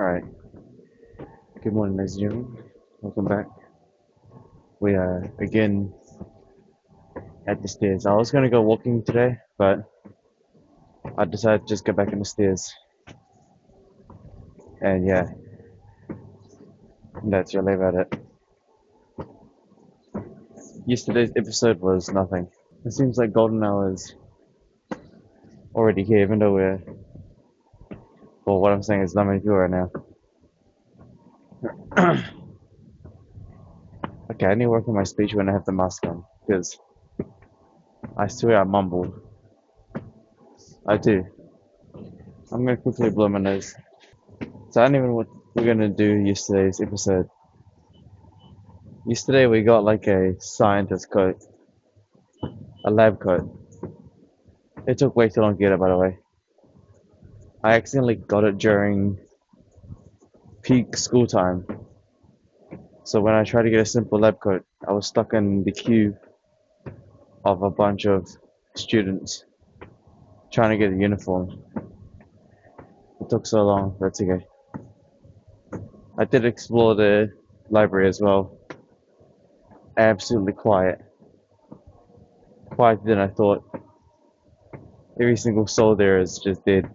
Alright, good morning, ladies and gentlemen. Welcome back. We are again at the stairs. I was gonna go walking today, but I decided to just go back in the stairs. And yeah, that's really about it. Yesterday's episode was nothing. It seems like golden hour is already here, even though well, what I'm saying is not many people right now. Okay, I need to work on my speech when I have the mask on, because I swear I mumbled. I do. I'm gonna quickly blow my nose. So I don't even know what we're gonna do yesterday's episode. Yesterday we got like a scientist coat, a lab coat. It took way too long to get it, by the way. I accidentally got it during peak school time. So when I tried to get a simple lab coat, I was stuck in the queue of a bunch of students trying to get a uniform. It took so long, but it's okay. I did explore the library as well. Absolutely quiet. Quieter than I thought. Every single soul there is just dead.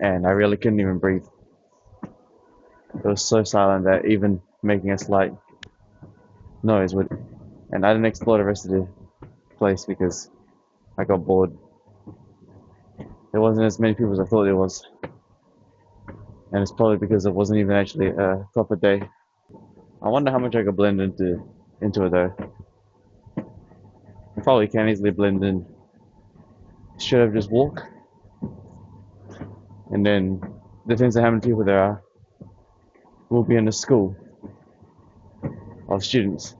And I really couldn't even breathe. It was so silent that even making a slight noise would. And I didn't explore the rest of the place because I got bored. There wasn't as many people as I thought there was. And it's probably because it wasn't even actually a proper day. I wonder how much I could blend into it though. I probably can easily blend in. Should have just walk, and then depends on how many people there are. We'll be in a school of students,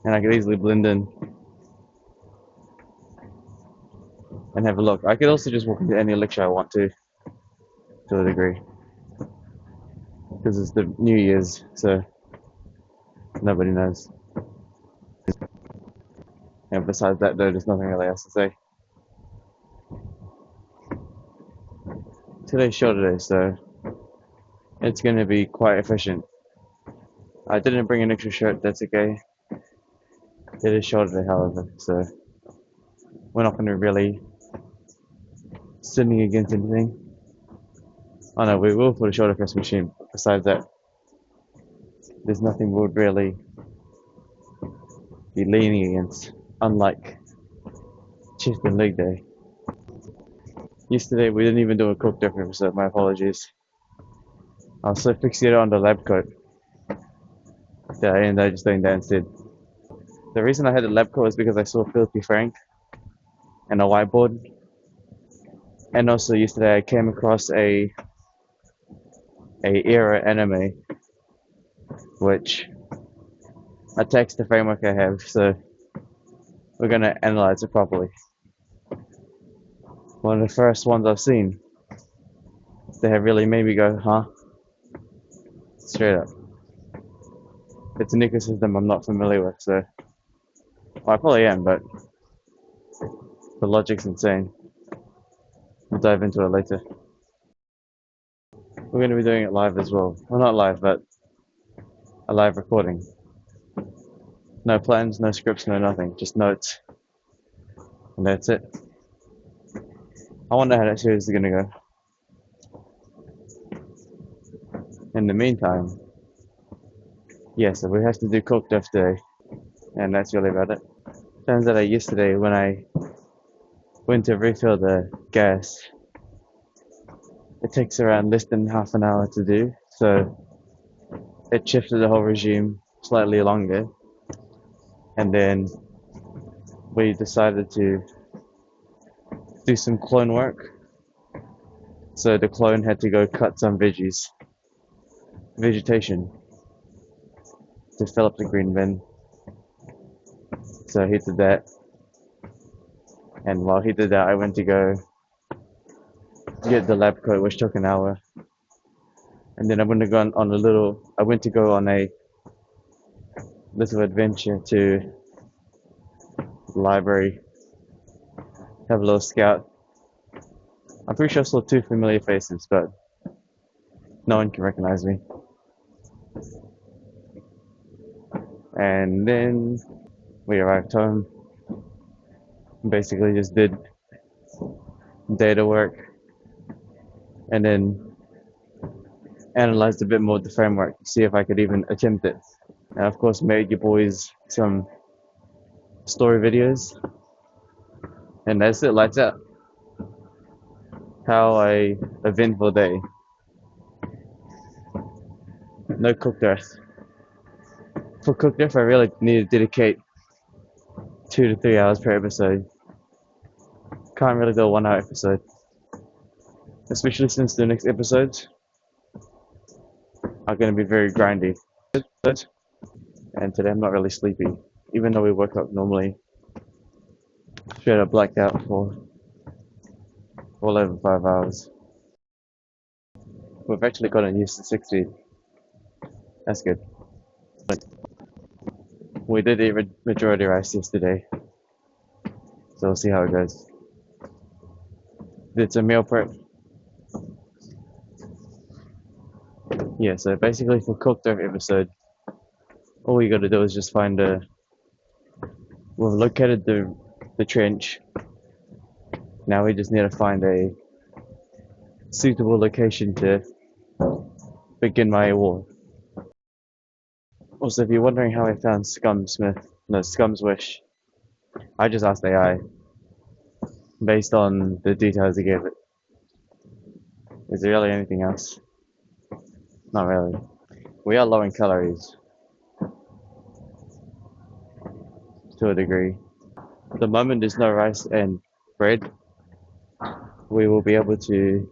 and I could easily blend in and have a look. I could also just walk into any lecture I want to a degree, because it's the New Year's, so nobody knows. And besides that, though, there's nothing really else to say. Today's short today, so it's going to be quite efficient. I didn't bring an extra shirt, that's okay. It is short today, however, so we're not going to really sitting against anything. Oh no, we will put a shoulder press machine. Besides that, there's nothing we would really be leaning against, unlike chest and leg day. Yesterday we didn't even do a cook different episode, my apologies. I was so fixated on the lab coat that I ended up just doing that instead. The reason I had the lab coat was because I saw Filthy Frank and a whiteboard. And also yesterday I came across a era anime which attacks the framework I have, so we're gonna analyze it properly. One of the first ones I've seen that have really made me go, huh? Straight up. It's an ecosystem I'm not familiar with, so well, I probably am, but the logic's insane. We'll dive into it later. We're going to be doing it live as well. Well, not live, but a live recording. No plans, no scripts, no nothing. Just notes. And that's it. I wonder how that series is going to go. In the meantime, yes, we have to do cook diff day. And that's really about it. Turns out that yesterday when I went to refill the gas, it takes around less than half an hour to do. So it shifted the whole regime slightly longer. And then we decided to do some clone work. So the clone had to go cut some vegetation, to fill up the green bin. So he did that. And while he did that, I went to go get the lab coat, which took an hour. And then I went to go on I went to go on a little adventure to the library, have a little scout, I'm pretty sure I saw two familiar faces, but no one can recognize me. And then we arrived home, basically just did data work, and then analyzed a bit more of the framework to see if I could even attempt it. And of course, made you boys some story videos, and that's it, lights out. How a eventful day. No cooked earth. For cooked earth, I really need to dedicate 2 to 3 hours per episode. Can't really do a 1 hour episode, especially since the next episodes are going to be very grindy. And today I'm not really sleepy, even though we woke up normally. Straight up blacked out for well over 5 hours. We've actually gotten used to 6 feet. That's good. We did eat majority rice yesterday, so we'll see how it goes. Did some meal prep. Yeah, so basically for cooked earth episode, all you gotta do is just find a. We've located the trench. Now we just need to find a suitable location to begin my wall. Also, if you're wondering how I found Scum's Wish, I just asked AI based on the details he gave it. Is there really anything else? Not really. We are low in calories to a degree. The moment there's no rice and bread, we will be able to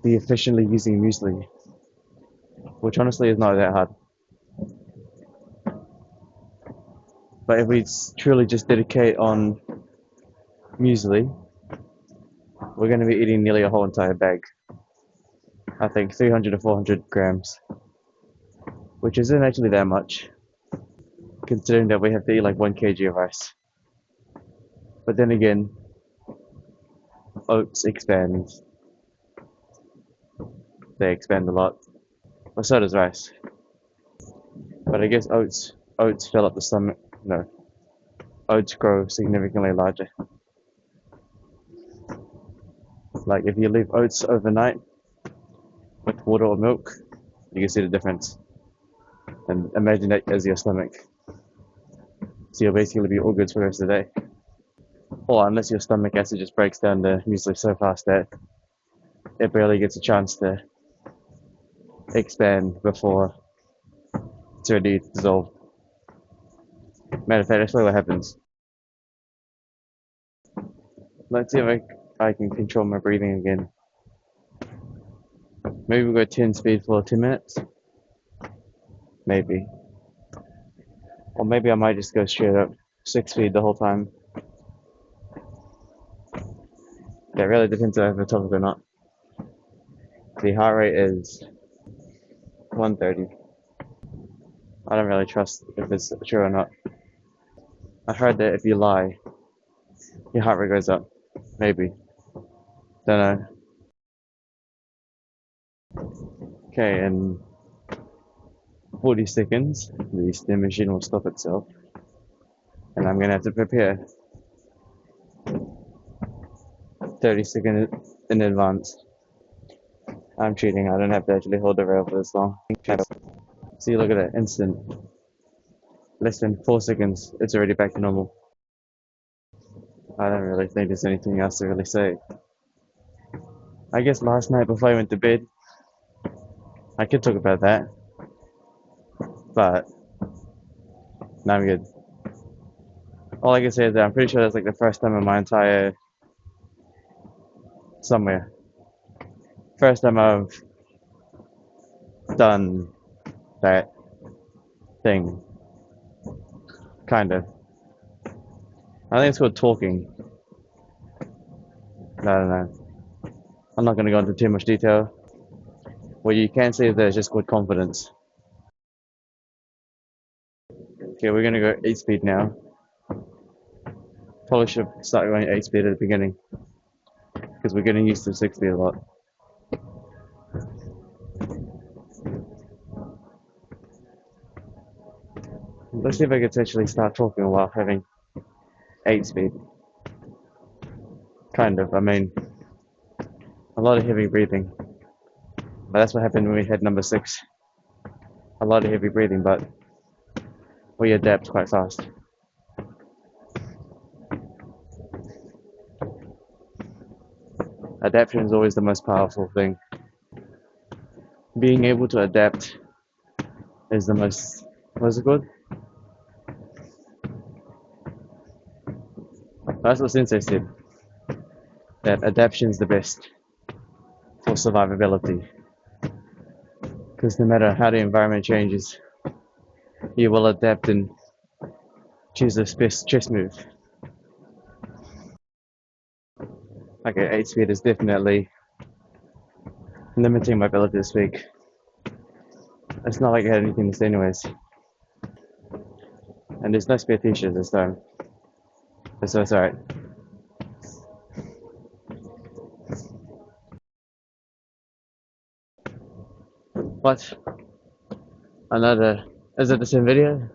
be efficiently using muesli, which honestly is not that hard. But if we truly just dedicate on muesli, we're going to be eating nearly a whole entire bag. I think 300 to 400 grams, which isn't actually that much, considering that we have to eat like 1 kg of rice. But then again, oats expand. They expand a lot. But so does rice. But I guess oats fill up the stomach. No, oats grow significantly larger. Like if you leave oats overnight with water or milk, you can see the difference. And imagine that as your stomach. So you'll basically be all good for the rest of the day. Or unless your stomach acid just breaks down the muesli so fast that it barely gets a chance to expand before it's already dissolved. Matter of fact, that's probably what happens. Let's see if I can control my breathing again. Maybe we'll go 10 speed for 10 minutes. Maybe. Or maybe I might just go straight up 6 speed the whole time. That really depends if I have a topic or not. The heart rate is 130. I don't really trust if it's true or not. I heard that if you lie, your heart rate goes up. Maybe. Don't know. Okay, in 40 seconds, the stem machine will stop itself. And I'm gonna have to prepare 30 seconds in advance. I'm cheating, I don't have to actually hold the rail for this long. See, look at that, instant. Less than 4 seconds, it's already back to normal. I don't really think there's anything else to really say. I guess last night before I went to bed, I could talk about that. But, now I'm good. All I can say is that I'm pretty sure that's like the first time in my entire somewhere. First time I've done that thing. Kind of. I think it's called talking. I don't know. I'm not going to go into too much detail. What you can say is that it's just called confidence. Okay, we're going to go 8 speed now. Probably should start going 8 speed at the beginning. because we're getting used to 60 a lot. Let's see if I can actually start talking while having 8 speed. Kind of, I mean, a lot of heavy breathing. But that's what happened when we had number 6. A lot of heavy breathing, but we adapt quite fast. Adaptation is always the most powerful thing. Being able to adapt is the most, what's it called? That's what Sensei said, that adaptation is the best for survivability. Because no matter how the environment changes, you will adapt and choose the best chess move. Okay, 8 speed is definitely limiting my ability to speak. It's not like I had anything to say anyways. And there's no spare t-shirts this time. So it's alright. What? Another... Is it the same video?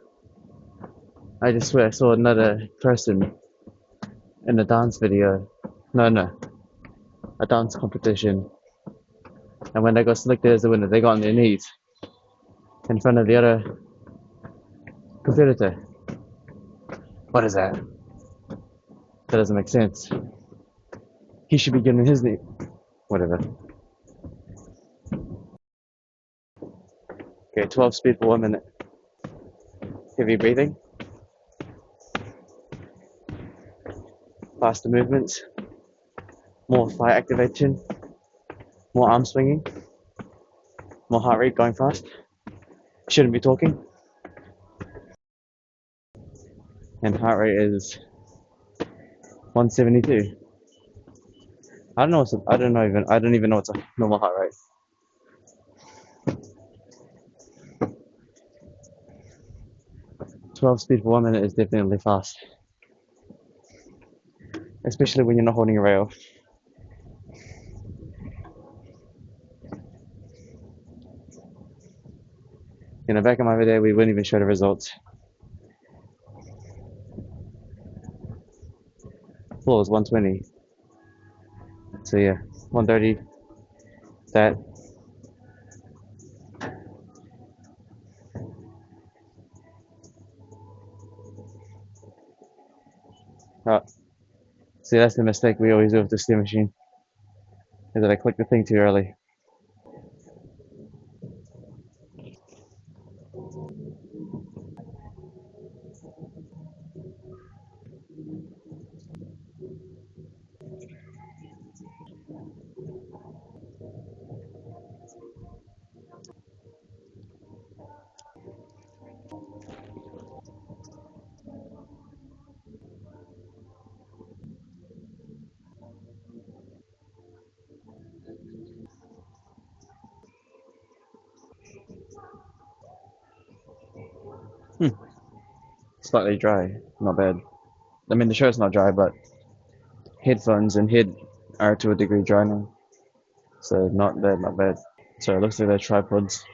I just swear I saw another person in a dance video. No. A dance competition. And when they got selected as the winner, they got on their knees in front of the other competitor. What is that? That doesn't make sense. He should be getting his knee. Whatever. Okay, 12 speed for 1 minute. Heavy breathing. Faster movements. More thigh activation. More arm swinging. More heart rate going fast. Shouldn't be talking. And heart rate is 172. I don't even know what's a normal heart rate. "12 speed for 1 minute is definitely fast. Especially when you're not holding a rail. Back in my day, we wouldn't even show the results. Floor was 120. So yeah, 130. That. Oh, see, that's the mistake we always do with the steam machine. Is that I click the thing too early. Slightly dry, not bad. I mean, the shirt's not dry, but headphones and head are to a degree dry now. So not bad, not bad. So it looks like that tripod's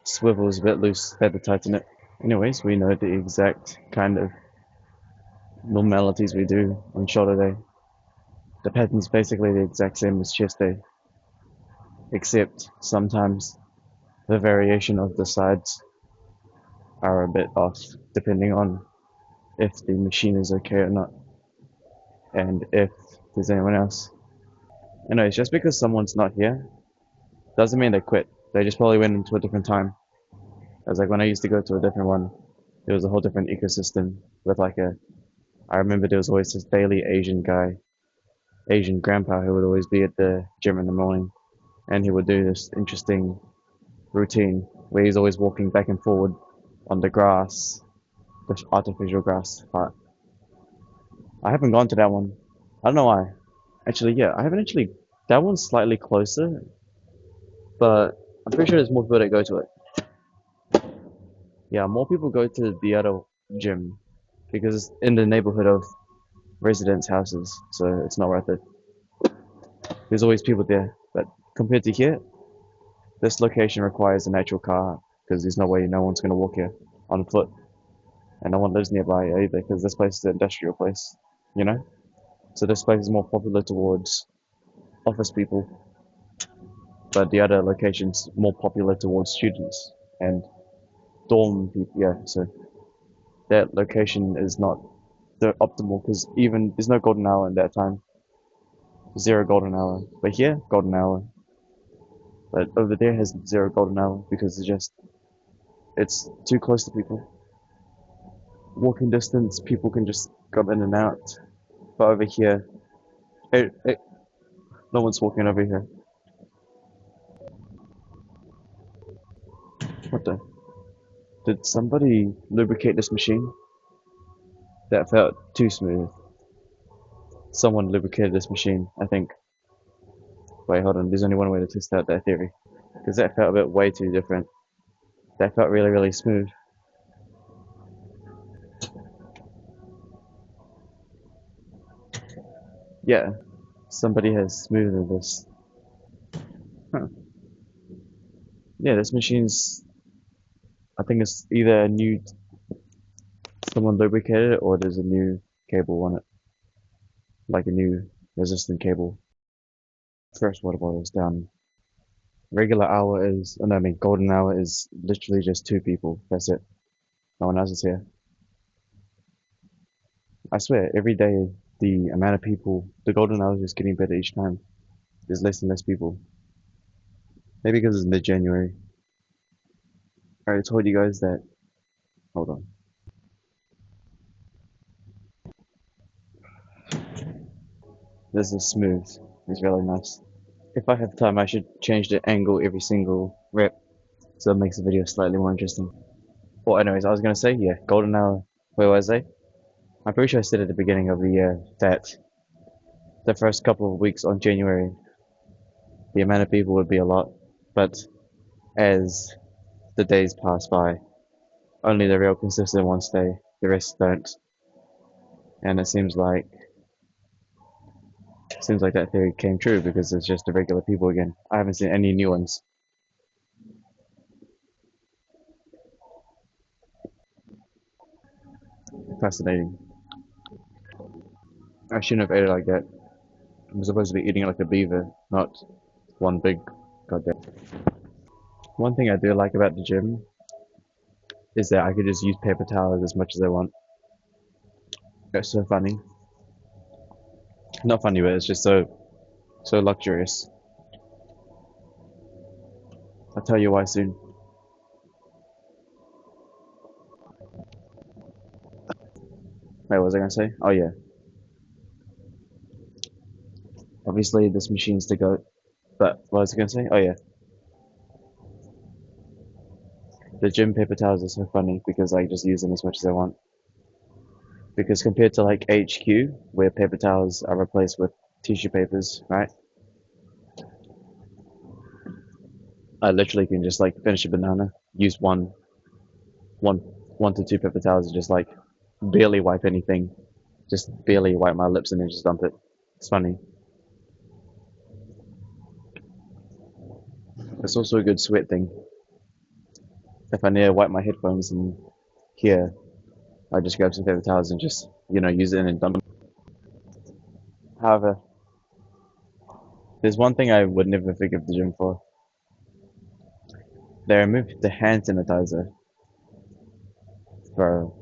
swivel is a bit loose. Had to tighten it. Anyways, we know the exact kind of normalities we do on shoulder day. The pattern's basically the exact same as chest day, except sometimes the variation of the sides are a bit off depending on if the machine is okay or not, and if there's anyone else. Anyways, just because someone's not here doesn't mean they quit. They just probably went into a different time. As like when I used to go to a different one, it was a whole different ecosystem with I remember there was always this daily Asian guy, Asian grandpa who would always be at the gym in the morning, and he would do this interesting routine where he's always walking back and forward on the grass, the artificial grass part. I haven't gone to that one. I don't know why. Actually, yeah, I haven't actually. That one's slightly closer, but I'm pretty sure there's more people that go to it. Yeah, more people go to the other gym because it's in the neighborhood of residents' houses, so it's not worth it. There's always people there. But compared to here, this location requires an actual car because there's no way no one's gonna walk here on foot, and no one lives nearby either because this place is an industrial place, you know. So this place is more popular towards office people, but the other location's more popular towards students and dorm people. Yeah, so that location is not the optimal because even there's no golden hour in that time, zero golden hour. But here, golden hour. But over there has zero golden hour because it's too close to people. Walking distance, people can just come in and out. But over here, no one's walking over here. What the? Did somebody lubricate this machine? That felt too smooth. Someone lubricated this machine, I think. Wait, hold on. There's only one way to test out that theory. Because that felt a bit way too different. That felt really, really smooth. Yeah, somebody has smoothed this. Huh. Yeah, this machine's. I think it's either a new. Someone lubricated it or there's a new cable on it. Like a new resistant cable. First water bottle is down. Regular hour is. Oh no, I mean, golden hour is literally just two people. That's it. No one else is here. I swear, every day the amount of people, the golden hour is just getting better each time. There's less and less people. Maybe because it's mid-January. I already told you guys that. Hold on. This is smooth. It's really nice. If I have time, I should change the angle every single rep so it makes the video slightly more interesting. Well, anyways, I was gonna say, yeah, golden hour. Where was I? I'm pretty sure I said at the beginning of the year that the first couple of weeks on January, the amount of people would be a lot, but as the days pass by, only the real consistent ones stay, the rest don't. And it seems like that theory came true because it's just the regular people again. I haven't seen any new ones. Fascinating. I shouldn't have ate it like that. I'm supposed to be eating it like a beaver, not one big goddamn. One thing I do like about the gym is that I could just use paper towels as much as I want. It's so funny. Not funny, but it's just so luxurious. I'll tell you why soon. Wait, what was I gonna say? Oh yeah. Obviously this machine's the goat. But what was I gonna say? Oh yeah. The gym paper towels are so funny because I just use them as much as I want. Because compared to like HQ, where paper towels are replaced with tissue papers, right? I literally can just like finish a banana, use one, one to two paper towels, and just like barely wipe anything, just barely wipe my lips and then just dump it. It's funny. It's also a good sweat thing. If I need to wipe my headphones and here, I just grab some paper towels and just use it and then dump it. However, there's one thing I would never forgive the gym for. They removed the hand sanitizer for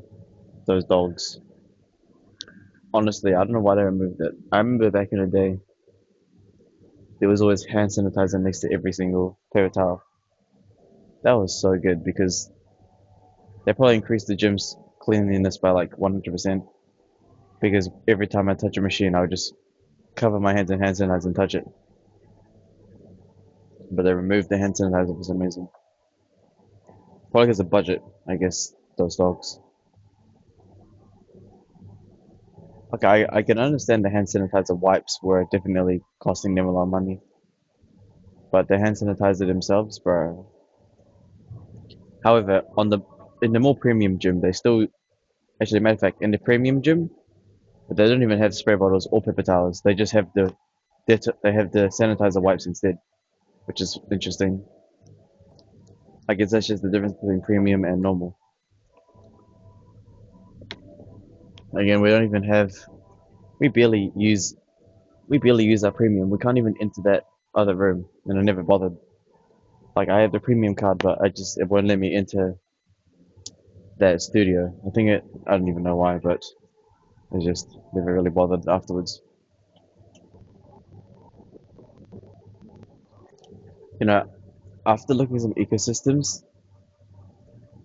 those dogs. Honestly, I don't know why they removed it. I remember back in the day, there was always hand sanitizer next to every single paper towel. That was so good because they probably increased the gym's cleanliness by like 100% because every time I touch a machine, I would just cover my hands in hand sanitizer and touch it. But they removed the hand sanitizer for some reason. Probably because of budget, I guess, those dogs. Okay, I can understand the hand sanitizer wipes were definitely costing them a lot of money. But the hand sanitizer themselves, bro. However, in the more premium gym, they still actually, matter of fact, in the premium gym, they don't even have spray bottles or paper towels. They just have the they have the sanitizer wipes instead, which is interesting. I guess that's just the difference between premium and normal. Again, we don't even have we barely use we barely use our premium. We can't even enter that other room, and I never bothered. Like I have the premium card, but it won't let me enter that studio. I don't even know why, but I just never really bothered afterwards. You know, after looking at some ecosystems,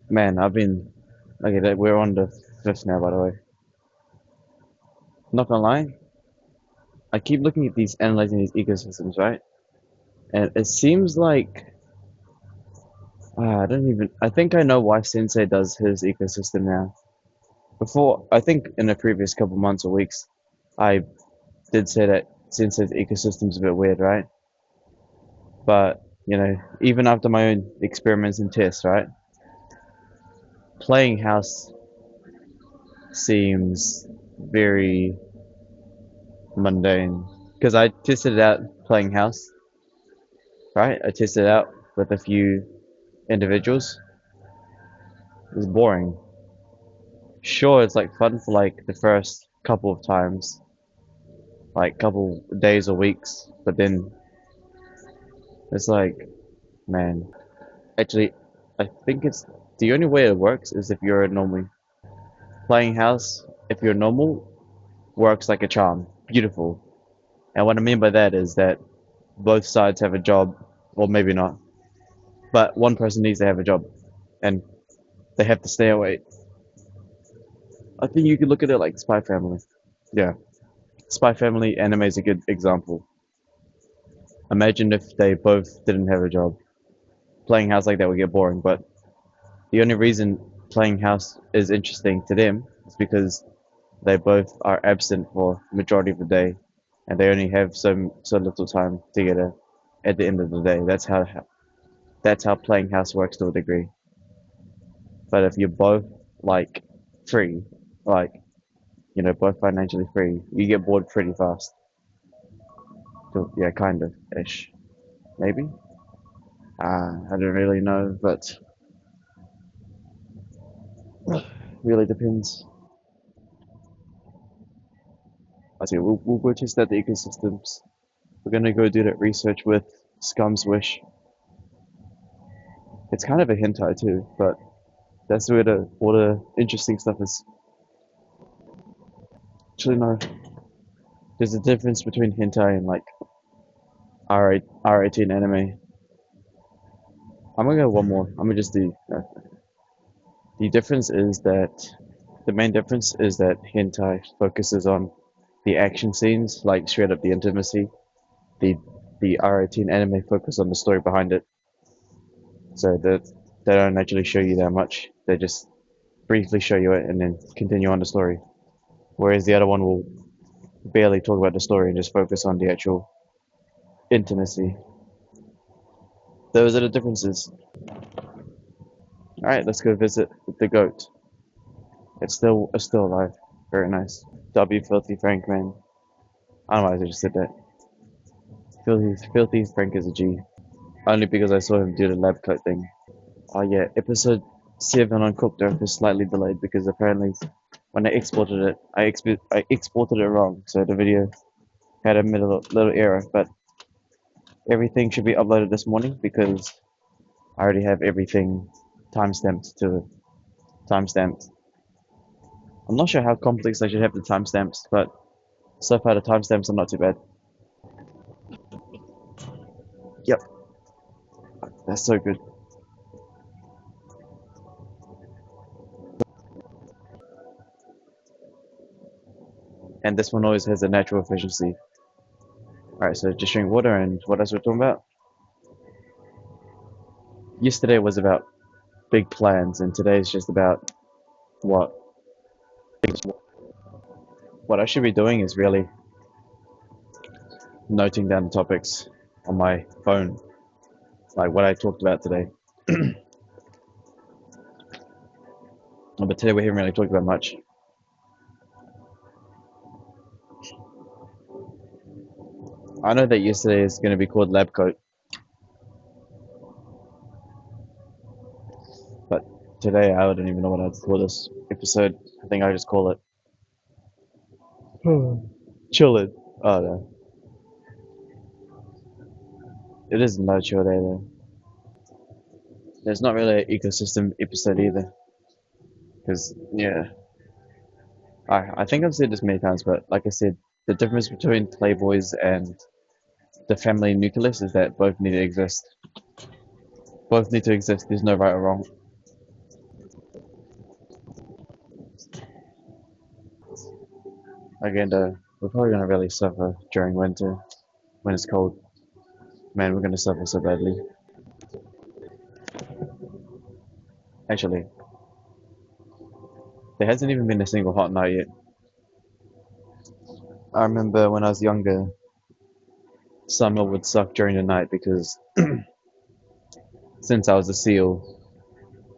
man, we're on the fifth now, by the way. Not gonna lie, I keep looking at analyzing these ecosystems, right? And it seems like I think I know why Sensei does his ecosystem now. Before, I think in the previous couple months or weeks, I did say that Sensei's ecosystem's a bit weird, right? But, even after my own experiments and tests, right? Playing house seems very mundane. Because I tested it out playing house, right? I tested it out with a few individuals. It was boring. Sure, it's like fun for like the first couple of times, like couple days or weeks, but then it's like, man, actually, I think it's the only way it works is if you're a normal. Playing house, if you're normal, works like a charm. Beautiful. And what I mean by that is that both sides have a job, or maybe not, but one person needs to have a job, and they have to stay away. I think you could look at it like Spy Family. Yeah, Spy Family anime is a good example. Imagine if they both didn't have a job. Playing house like that would get boring, but the only reason playing house is interesting to them is because they both are absent for majority of the day, and they only have so little time together at the end of the day. That's how playing house works to a degree. But if you're both like free, like both financially free, you get bored pretty fast. So, yeah, kind of ish, maybe. I don't really know, but really depends. I see. We'll go test out the ecosystems. We're gonna go do that research with Scum's Wish. It's kind of a hentai too, but that's where all the interesting stuff is. Actually, no. There's a difference between hentai and like R18 anime. I'm gonna go one more. I'm gonna just do. The difference is that the main difference is that hentai focuses on the action scenes, like straight up the intimacy. The the R18 anime focus on the story behind it, so that they don't actually show you that much. They just briefly show you it and then continue on the story. Whereas the other one will barely talk about the story and just focus on the actual intimacy. Those are the differences. All right, let's go visit the goat. It's still alive. Very nice. W Filthy Frank, man. I don't know why I just said that. Filthy Frank is a G. Only because I saw him do the lab coat thing. Oh yeah, episode 7 on Cooked Earth is slightly delayed because apparently when I exported it, I exported it wrong, so the video had a little error. But everything should be uploaded this morning because I already have everything timestamped. I'm not sure how complex I should have the timestamps, but so far the timestamps are not too bad. Yep, that's so good. And this one always has a natural efficiency. Alright, so just drink water, and what else we're talking about? Yesterday was about big plans, and today is just about what what I should be doing is really noting down the topics on my phone, like what I talked about today. But today we haven't really talked about much. I know that yesterday is going to be called lab coat, but today I don't even know what I'd call this episode. I think I just call it chillin'. Oh no, it isn't no chill day though. There's not really an ecosystem episode either, because yeah, I think I've said this many times, but like I said, the difference between Playboys and the family nucleus is that both need to exist. Both need to exist. There's no right or wrong. Again, we're probably gonna really suffer during winter when it's cold. Man, we're gonna suffer so badly. Actually, there hasn't even been a single hot night yet. I remember when I was younger, summer would suck during the night because since I was a seal,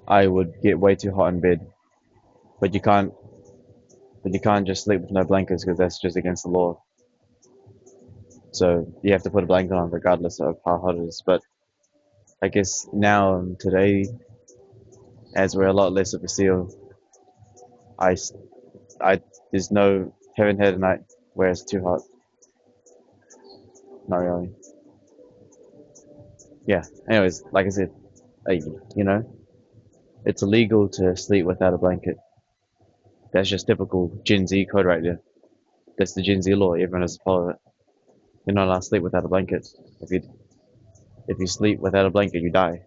I would get way too hot in bed. But you can't, but you can't just sleep with no blankets because that's just against the law. So you have to put a blanket on regardless of how hot it is. But I guess now today, as we're a lot less of a seal, I, I there's no haven't had a night where it's too hot. Not really. Yeah. Anyways, like I said, you know, it's illegal to sleep without a blanket. That's just typical Gen Z code right there. That's the Gen Z law. Everyone has to follow it. You're not allowed to sleep without a blanket. If you sleep without a blanket, you die.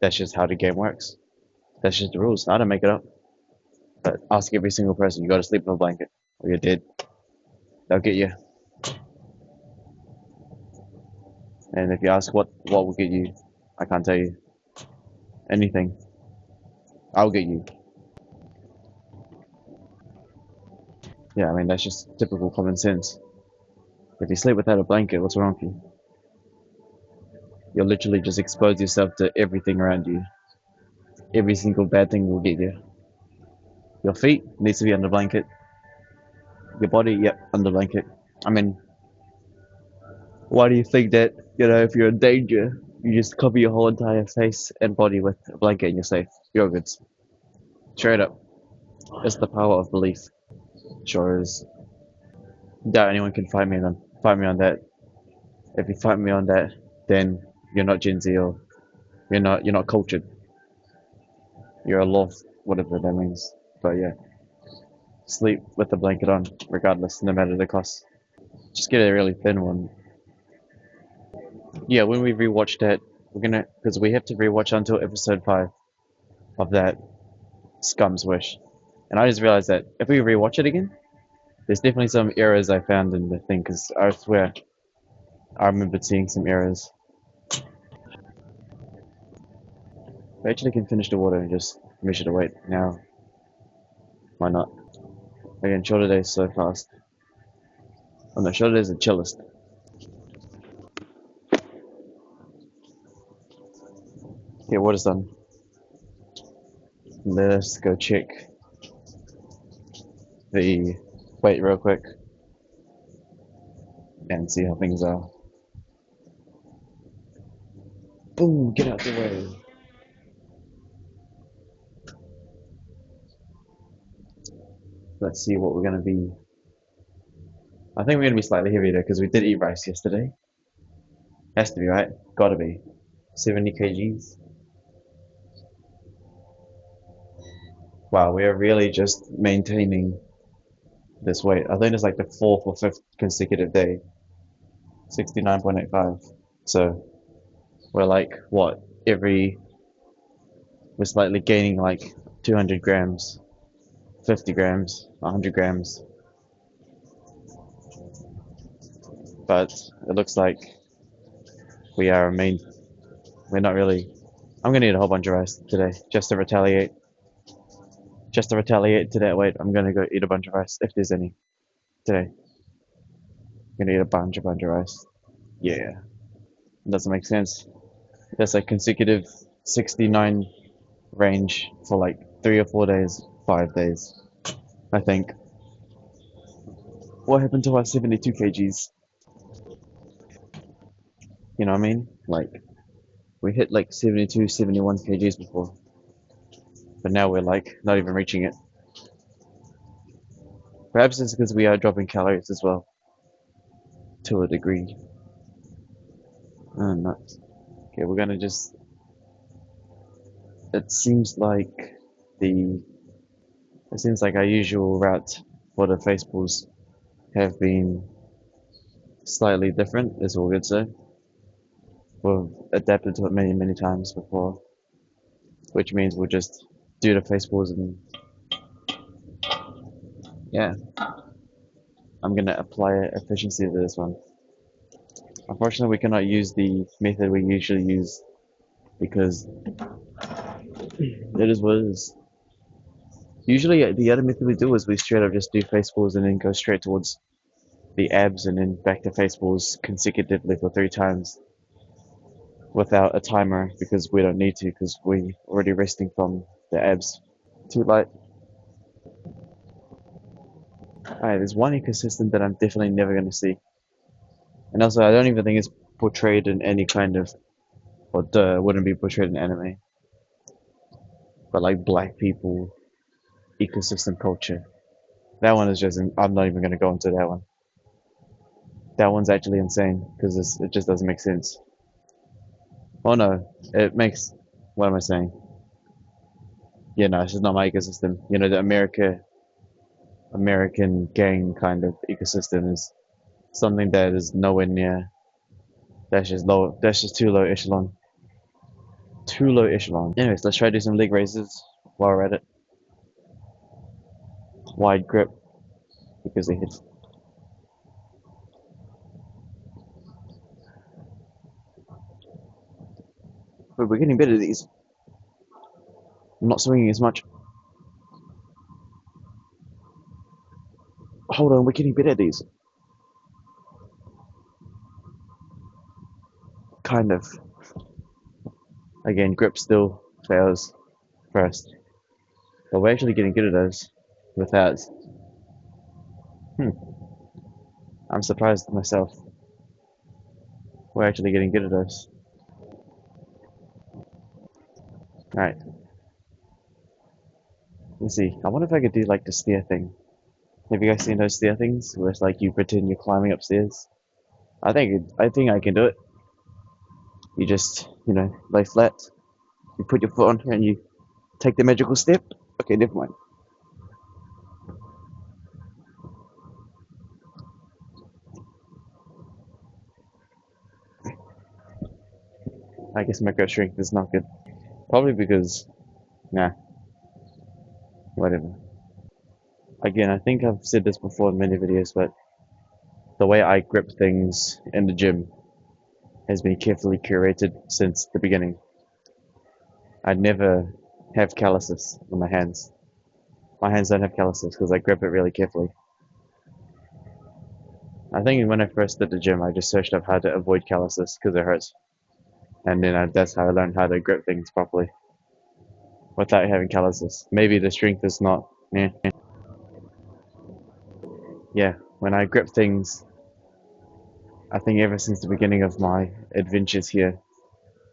That's just how the game works. That's just the rules. I don't make it up. But ask every single person, you gotta sleep with a blanket, or you're dead. They'll get you. And if you ask what will get you, I can't tell you anything. I'll get you. Yeah, I mean that's just typical common sense. If you sleep without a blanket, what's wrong with you? You'll literally just expose yourself to everything around you. Every single bad thing will get you. Your feet needs to be under blanket. Your body, yep, under blanket. I mean, why do you think that, if you're in danger, you just cover your whole entire face and body with a blanket and you're safe? You're good. Straight up. It's the power of belief. Sure is. Doubt anyone can fight me on that. If you fight me on that, then you're not Gen Z or you're not cultured. You're a loft, whatever that means. But yeah, sleep with the blanket on, regardless, no matter the cost. Just get a really thin one. Yeah, when we rewatch that, because we have to rewatch until episode 5 of that Scum's Wish. And I just realized that if we rewatch it again, there's definitely some errors I found in the thing, because I swear I remembered seeing some errors. We actually can finish the water and just measure the weight now. Why not? Again, shorter days so fast. Oh no, shorter days are chillest. Yeah, water's done. Let's go check the weight real quick and see how things are. Boom, get out the way. Let's see what we're gonna be. I think we're gonna be slightly heavier though, because we did eat rice yesterday. Has to be, right? Gotta be. 70 kgs. Wow, we are really just maintaining this weight. I think it's like the fourth or fifth consecutive day. 69.85. So we're like, what? We're slightly gaining like 200 grams, 50 grams, 100 grams. But it looks like we're not really. I'm gonna eat a whole bunch of rice today just to retaliate. Just to retaliate to that weight, I'm gonna go eat a bunch of rice if there's any today. I'm gonna eat a bunch of rice. Yeah, it doesn't make sense. That's a consecutive 69 range for like 3 or 4 days, 5 days, I think. What happened to our 72 kgs? You know what I mean? Like, we hit like 72, 71 kgs before, but now we're like not even reaching it. Perhaps it's because we are dropping calories as well, to a degree. Oh, nuts. Okay, we're gonna just. It seems like the. It seems like our usual route for the faceballs have been slightly different, is all good say. We've adapted to it many, many times before, which means we'll just do the faceballs and yeah, I'm gonna apply efficiency to this one. Unfortunately, we cannot use the method we usually use because it is what it is. Usually, the other method we do is we straight up just do faceballs and then go straight towards the abs and then back to faceballs consecutively for 3 times without a timer because we don't need to because we already resting from the abs. Too light. Alright, there's one ecosystem that I'm definitely never gonna see. And also, I don't even think it's portrayed in any kind of, or wouldn't be portrayed in anime. But like black people, ecosystem culture. That one is just, I'm not even gonna go into that one. That one's actually insane because it just doesn't make sense. Oh no, it makes, what am I saying? Yeah, no, it's just not my ecosystem. You know, the American gang kind of ecosystem is something that is nowhere near. That's just low. That's just too low echelon. Too low echelon. Anyways, let's try to do some leg raises while we're at it. Wide grip because they hit. But we're getting better at these. I'm not swinging as much. Hold on, we're getting better at these. Kind of. Again, grip still fails first. But we're actually getting good at those without. Hmm. I'm surprised myself. We're actually getting good at those. Alright, let's see. I wonder if I could do like the stair thing. Have you guys seen those stair things where it's like you pretend you're climbing upstairs? I think I can do it. You just, lay flat. You put your foot on and you take the magical step. Okay, never mind. I guess my grip strength is not good. Probably because, nah, whatever. Again, I think I've said this before in many videos, but the way I grip things in the gym has been carefully curated since the beginning. I never have calluses on my hands. My hands don't have calluses because I grip it really carefully. I think when I first did the gym, I just searched up how to avoid calluses because it hurts. And then that's how I learned how to grip things properly without having calluses. Maybe the strength is not. Yeah, when I grip things, I think ever since the beginning of my adventures here,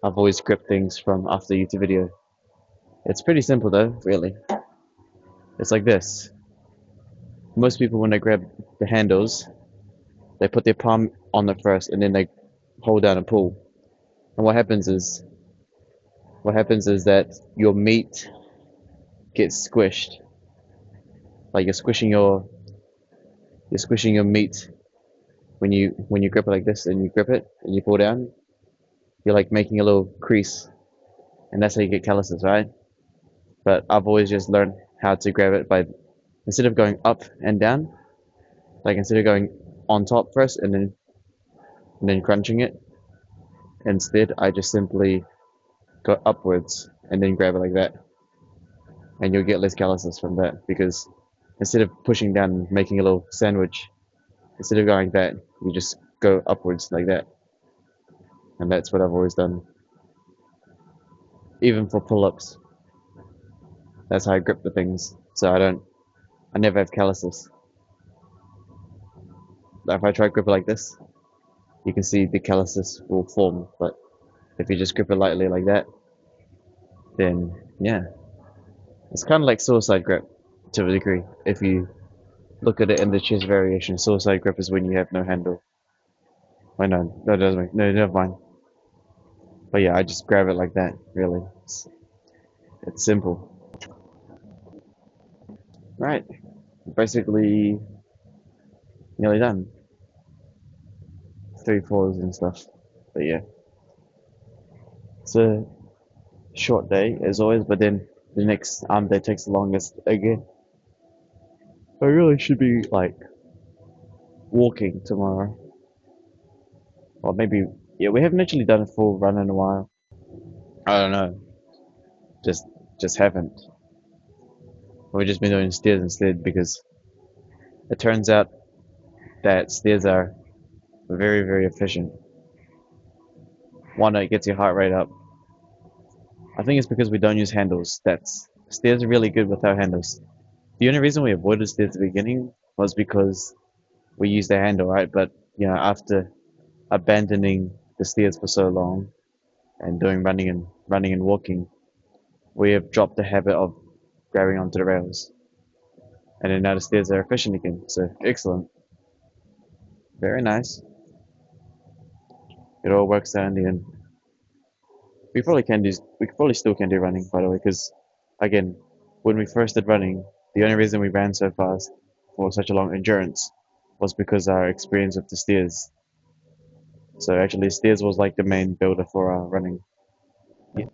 I've always gripped things from after YouTube video. It's pretty simple though, really. It's like this. Most people, when they grab the handles, they put their palm on it first and then they hold down and pull. And what happens is that your meat gets squished. Like you're squishing your meat when you grip it like this and you grip it and you pull down. You're like making a little crease, and that's how you get calluses, right? But I've always just learned how to grab it by instead of going up and down, like instead of going on top first and then crunching it, instead I just simply go upwards and then grab it like that, and you'll get less calluses from that because instead of pushing down and making a little sandwich, instead of going like that, you just go upwards like that, and that's what I've always done. Even for pull-ups, that's how I grip the things. So I never have calluses. If I try to grip it like this, you can see the calluses will form. But if you just grip it lightly like that, then yeah, it's kind of like suicide grip to a degree. If you look at it in the chest variation, suicide grip is when you have no handle. Oh no, that doesn't make, no, never mind. But yeah, I just grab it like that, really. It's simple. Right, basically nearly done. 3 fours and stuff. But yeah, it's a short day as always, but then the next arm day takes the longest again. I really should be like walking tomorrow. Or maybe, yeah, we haven't actually done a full run in a while. I don't know, just just haven't. We've just been doing stairs instead because it turns out that stairs are very, very efficient. One, it gets your heart rate up. I think it's because we don't use handles. That's stairs are really good without handles. The only reason we avoided stairs at the beginning was because we used the handle, right? But you know, after abandoning the stairs for so long and doing running and walking, we have dropped the habit of grabbing onto the rails. And then now the stairs are efficient again. So excellent. Very nice. It all works out in the end. We probably still can do running, by the way, because again, when we first did running, the only reason we ran so fast for such a long endurance was because our experience with the stairs. So actually, stairs was like the main builder for our running. Yeah.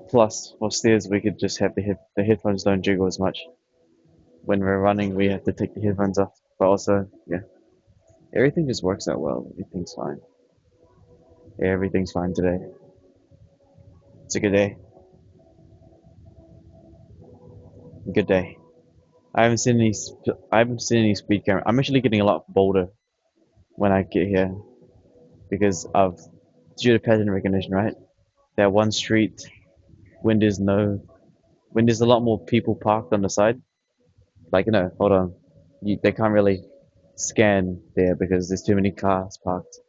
Plus, for stairs, we could just have the headphones don't jiggle as much. When we're running, we have to take the headphones off. But also, yeah, everything just works out well. Everything's fine. Everything's fine today. It's a good day. Good day. I haven't seen any speed camera. I'm actually getting a lot bolder when I get here because of due to pattern recognition, right? That one street when there's no when there's a lot more people parked on the side, like hold on, they can't really scan there because there's too many cars parked.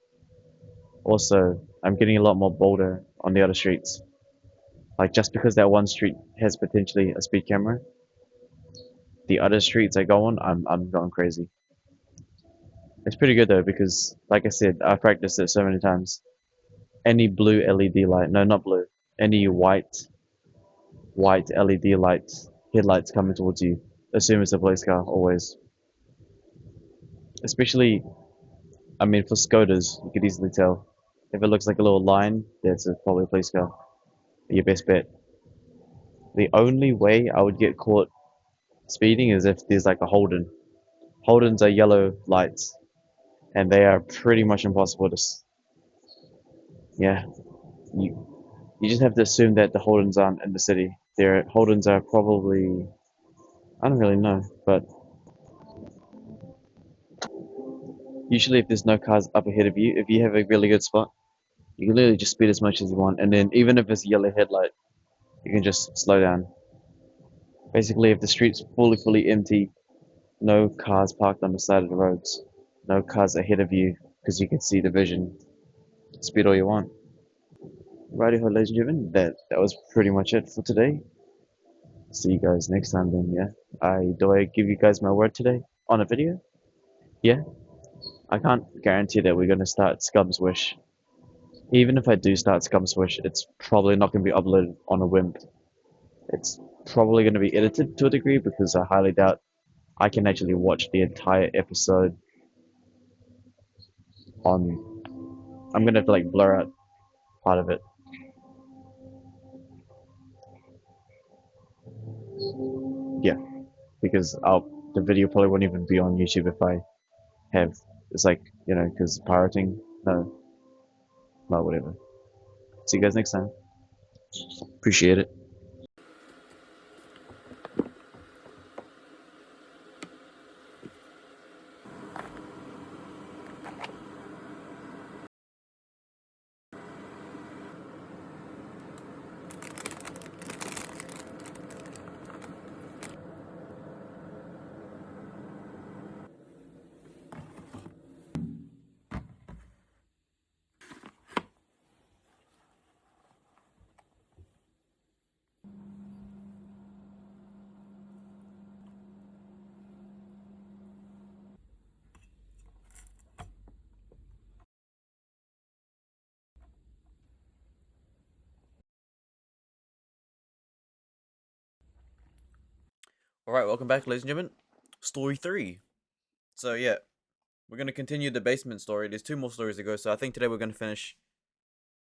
Also, I'm getting a lot more bolder on the other streets. Like just because that one street has potentially a speed camera, the other streets I go on, I'm going crazy. It's pretty good though because, like I said, I practiced it so many times. Any blue LED light, no, not blue, any white LED lights, headlights coming towards you, assume it's a police car always. Especially, I mean, for Scooters, you could easily tell. If it looks like a little line, that's probably a police car. Your best bet. The only way I would get caught speeding is if there's like a Holden. Holdens are yellow lights, and they are pretty much impossible to. Yeah, you you just have to assume that the Holdens aren't in the city. Their Holdens are probably, I don't really know, but usually if there's no cars up ahead of you, if you have a really good spot, you can literally just speed as much as you want, and then even if it's a yellow headlight, you can just slow down. Basically, if the street's fully empty, no cars parked on the side of the roads, no cars ahead of you because you can see the vision, speed all you want. Righty ho, ladies and gentlemen, that was pretty much it for today. See you guys next time then, yeah. I give you guys my word today on a video? Yeah. I can't guarantee that we're gonna start Scum's Wish. Even if I do start Scum's Wish, it's probably not gonna be uploaded on a WIMP. It's probably gonna be edited to a degree because I highly doubt I can actually watch the entire episode on. I'm gonna have to like blur out part of it. Yeah, because the video probably won't even be on YouTube if I have. It's like because pirating. No, no, whatever. See you guys next time. Appreciate it. Alright, welcome back, ladies and gentlemen. Story 3. So, yeah, we're going to continue the basement story. There's 2 more stories to go, so I think today we're going to finish.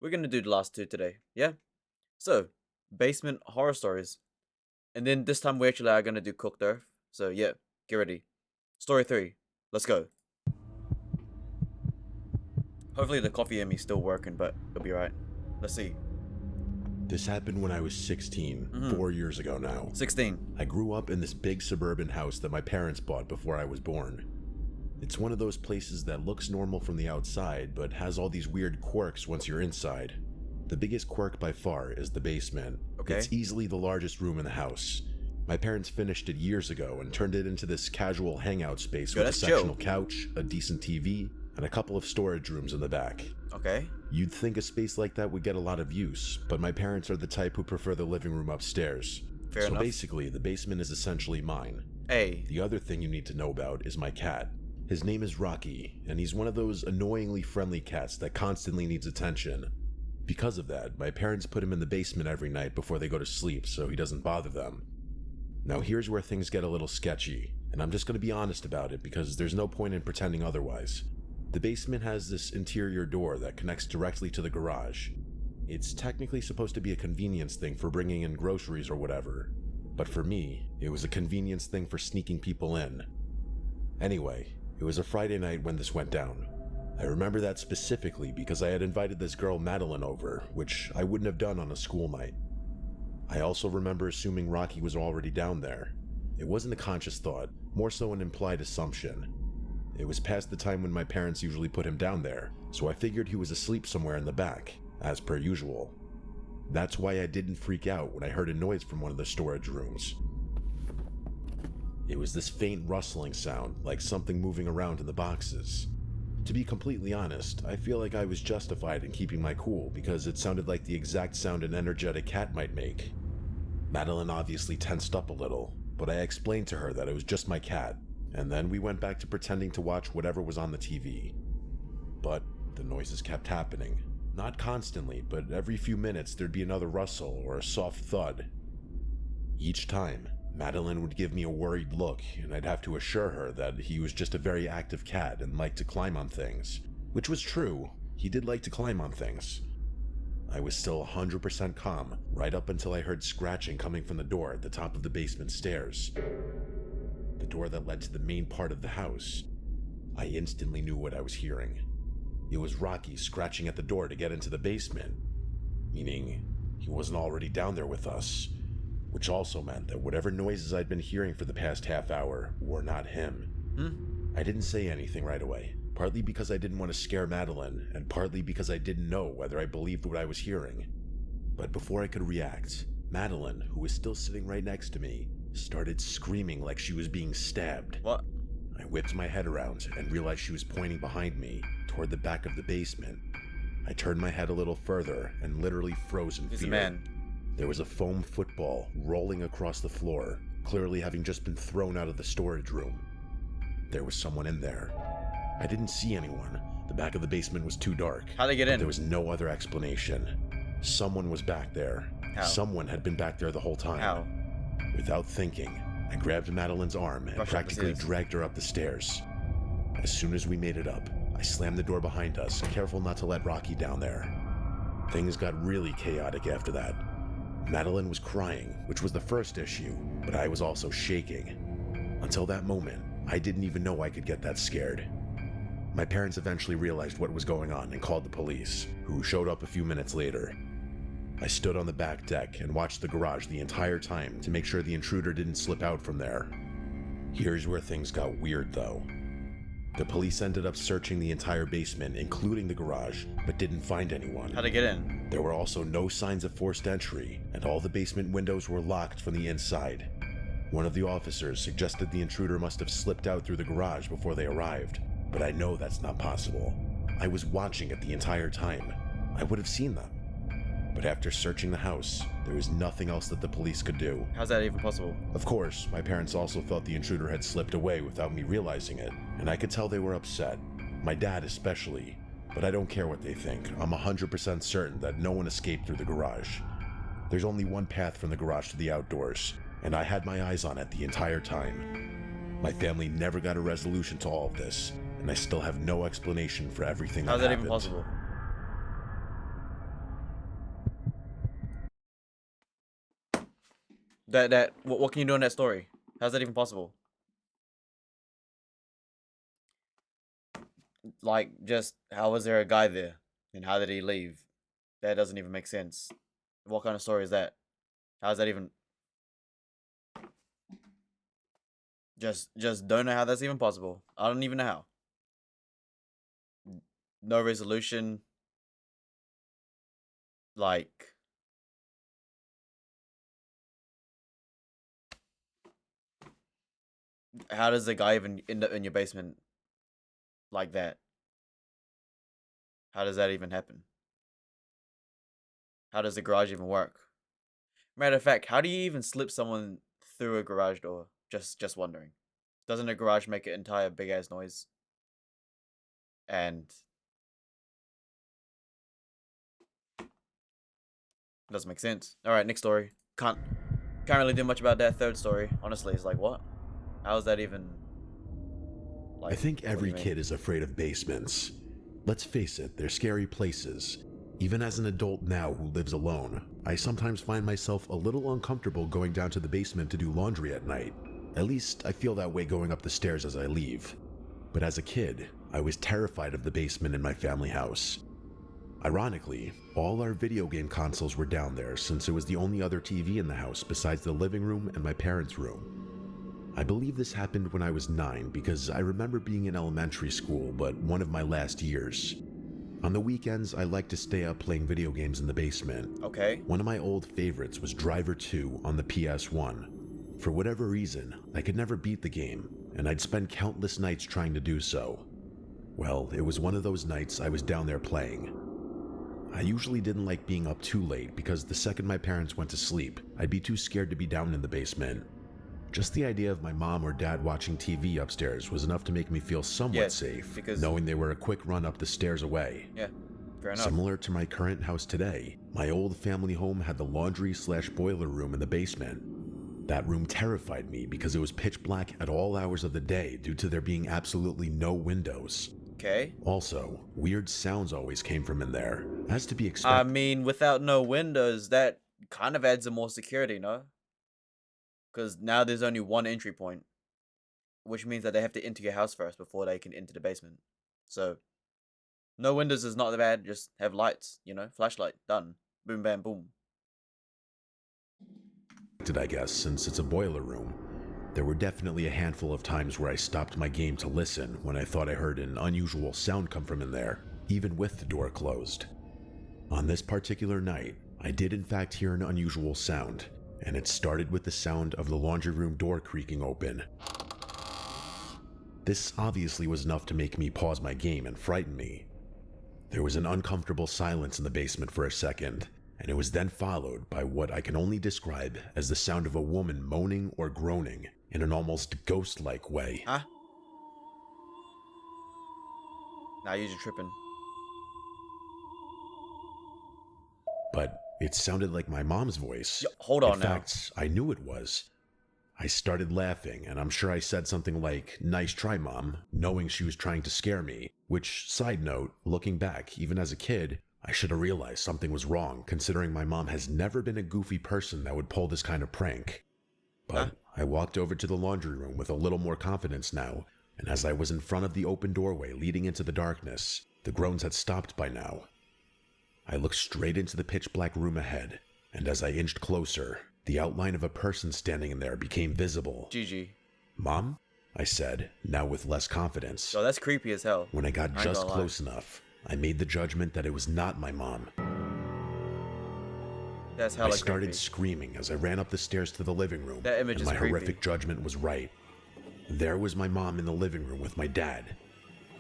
We're going to do the last 2 today, yeah? So, basement horror stories. And then this time we actually are going to do Cooked Earth. So, yeah, get ready. Story 3. Let's go. Hopefully the coffee in me still working, but it'll be alright. Let's see. This happened when I was 16, 4 years ago now. 16. I grew up in this big suburban house that my parents bought before I was born. It's one of those places that looks normal from the outside, but has all these weird quirks once you're inside. The biggest quirk by far is the basement. Okay. It's easily the largest room in the house. My parents finished it years ago and turned it into this casual hangout space with a sectional couch, a decent TV, and a couple of storage rooms in the back. Okay. You'd think a space like that would get a lot of use, but my parents are the type who prefer the living room upstairs. Fair enough. So basically, the basement is essentially mine. Hey. The other thing you need to know about is my cat. His name is Rocky, and he's one of those annoyingly friendly cats that constantly needs attention. Because of that, my parents put him in the basement every night before they go to sleep so he doesn't bother them. Now here's where things get a little sketchy, and I'm just going to be honest about it because there's no point in pretending otherwise. The basement has this interior door that connects directly to the garage. It's technically supposed to be a convenience thing for bringing in groceries or whatever, but for me, it was a convenience thing for sneaking people in. Anyway, it was a Friday night when this went down. I remember that specifically because I had invited this girl Madeline over, which I wouldn't have done on a school night. I also remember assuming Rocky was already down there. It wasn't a conscious thought, more so an implied assumption. It was past the time when my parents usually put him down there, so I figured he was asleep somewhere in the back, as per usual. That's why I didn't freak out when I heard a noise from one of the storage rooms. It was this faint rustling sound, like something moving around in the boxes. To be completely honest, I feel like I was justified in keeping my cool because it sounded like the exact sound an energetic cat might make. Madeline obviously tensed up a little, but I explained to her that it was just my cat, and then we went back to pretending to watch whatever was on the TV. But the noises kept happening. Not constantly, but every few minutes there'd be another rustle or a soft thud. Each time, Madeline would give me a worried look, and I'd have to assure her that he was just a very active cat and liked to climb on things. Which was true, he did like to climb on things. I was still 100% calm, right up until I heard scratching coming from the door at the top of the basement stairs. The door that led to the main part of the house. I instantly knew what I was hearing. It was Rocky scratching at the door to get into the basement, meaning he wasn't already down there with us, which also meant that whatever noises I'd been hearing for the past half hour were not him. I didn't say anything right away, partly because I didn't want to scare Madeline, and partly because I didn't know whether I believed what I was hearing. But before I could react, Madeline, who was still sitting right next to me, started screaming like she was being stabbed. What? I whipped my head around and realized she was pointing behind me, toward the back of the basement. I turned my head a little further and literally froze in He's fear. a man. There was a foam football rolling across the floor, clearly having just been thrown out of the storage room. There was someone in there. I didn't see anyone. The back of the basement was too dark. How'd they get in? There was no other explanation. Someone was back there. How? Someone had been back there the whole time. How? Without thinking, I grabbed Madeline's arm and practically dragged her up the stairs. As soon as we made it up, I slammed the door behind us, careful not to let Rocky down there. Things got really chaotic after that. Madeline was crying, which was the first issue, but I was also shaking. Until that moment, I didn't even know I could get that scared. My parents eventually realized what was going on and called the police, who showed up a few minutes later. I stood on the back deck and watched the garage the entire time to make sure the intruder didn't slip out from there. Here's where things got weird though. The police ended up searching the entire basement, including the garage, but didn't find anyone. How'd they get in? There were also no signs of forced entry, and all the basement windows were locked from the inside. One of the officers suggested the intruder must have slipped out through the garage before they arrived, but I know that's not possible. I was watching it the entire time. I would have seen them. But after searching the house, there was nothing else that the police could do. How's that even possible? Of course, my parents also thought the intruder had slipped away without me realizing it, and I could tell they were upset. My dad especially. But I don't care what they think. I'm 100% certain that no one escaped through the garage. There's only one path from the garage to the outdoors, and I had my eyes on it the entire time. My family never got a resolution to all of this, and I still have no explanation for everything How's that that happened. even possible? What can you do in that story? How's that even possible? Like, just how was there a guy there, and how did he leave? That doesn't even make sense. What kind of story is that? How's that even? Just don't know how that's even possible. I don't even know how. No resolution. Like, how does the guy even end up in your basement like that? How does that even happen? How does the garage even work? Matter of fact, how do you even slip someone through a garage door? Just wondering. Doesn't a garage make an entire big ass noise? And doesn't make sense. All right, next story. Can't really do much about that third story. Honestly, it's like, what? How is that even? Like, I think what do every you mean? kid is afraid of basements. Let's face it, they're scary places. Even as an adult now who lives alone, I sometimes find myself a little uncomfortable going down to the basement to do laundry at night. At least I feel that way going up the stairs as I leave. But as a kid, I was terrified of the basement in my family house. Ironically, all our video game consoles were down there since it was the only other TV in the house besides the living room and my parents' room. I believe this happened when I was 9 because I remember being in elementary school, but one of my last years. On the weekends, I liked to stay up playing video games in the basement. Okay. One of my old favorites was Driver 2 on the PS1. For whatever reason, I could never beat the game, and I'd spend countless nights trying to do so. Well, it was one of those nights I was down there playing. I usually didn't like being up too late because the second my parents went to sleep, I'd be too scared to be down in the basement. Just the idea of my mom or dad watching TV upstairs was enough to make me feel somewhat Yes, safe, because- knowing they were a quick run up the stairs away. Yeah. Fair enough. Similar to my current house today, my old family home had the laundry/boiler room in the basement. That room terrified me because it was pitch black at all hours of the day due to there being absolutely no windows. Okay. Also, weird sounds always came from in there, as to be I expected. mean, without no windows, that kind of adds some more security, no? Because now there's only one entry point, which means that they have to enter your house first before they can enter the basement. So, no windows is not bad. Just have lights, flashlight, done. Boom, bam, boom. I guess, since it's a boiler room. There were definitely a handful of times where I stopped my game to listen when I thought I heard an unusual sound come from in there, even with the door closed. On this particular night, I did in fact hear an unusual sound, and it started with the sound of the laundry room door creaking open. This obviously was enough to make me pause my game and frighten me. There was an uncomfortable silence in the basement for a second, and it was then followed by what I can only describe as the sound of a woman moaning or groaning in an almost ghost-like way. Huh? Now you're just tripping. But it sounded like my mom's voice. Yo, hold on in now. fact, I knew it was. I started laughing, and I'm sure I said something like, "Nice try, Mom," knowing she was trying to scare me, which, side note, looking back, even as a kid, I should have realized something was wrong, considering my mom has never been a goofy person that would pull this kind of prank. But Huh? I walked over to the laundry room with a little more confidence now, and as I was in front of the open doorway leading into the darkness, the groans had stopped by now. I looked straight into the pitch black room ahead, and as I inched closer, the outline of a person standing in there became visible. GG. "Mom?" I said, now with less confidence. So that's creepy as hell. When I got I ain't just gonna lie. close enough, I made the judgment that it was not my mom. That's I hella started creepy. screaming as I ran up the stairs to the living room, That image and is my creepy. horrific judgment was right. There was my mom in the living room with my dad.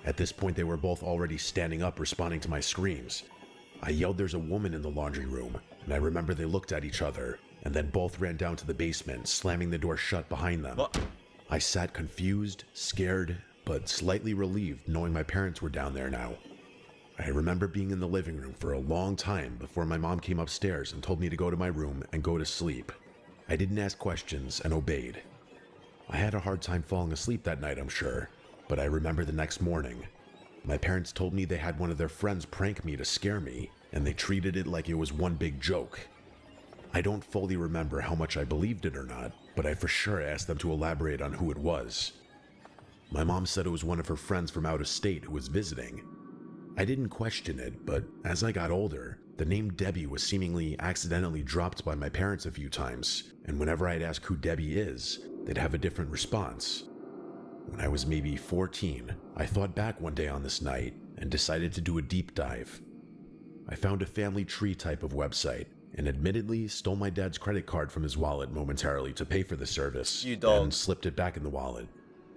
At this point, they were both already standing up, responding to my screams. I yelled, "There's a woman in the laundry room," and I remember they looked at each other, and then both ran down to the basement, slamming the door shut behind them. What? I sat confused, scared, but slightly relieved knowing my parents were down there now. I remember being in the living room for a long time before my mom came upstairs and told me to go to my room and go to sleep. I didn't ask questions and obeyed. I had a hard time falling asleep that night, I'm sure, but I remember the next morning. My parents told me they had one of their friends prank me to scare me, and they treated it like it was one big joke. I don't fully remember how much I believed it or not, but I for sure asked them to elaborate on who it was. My mom said it was one of her friends from out of state who was visiting. I didn't question it, but as I got older, the name Debbie was seemingly accidentally dropped by my parents a few times, and whenever I'd ask who Debbie is, they'd have a different response. When I was maybe 14, I thought back one day on this night and decided to do a deep dive. I found a family tree type of website and admittedly stole my dad's credit card from his wallet momentarily to pay for the service, You dog. and slipped it back in the wallet.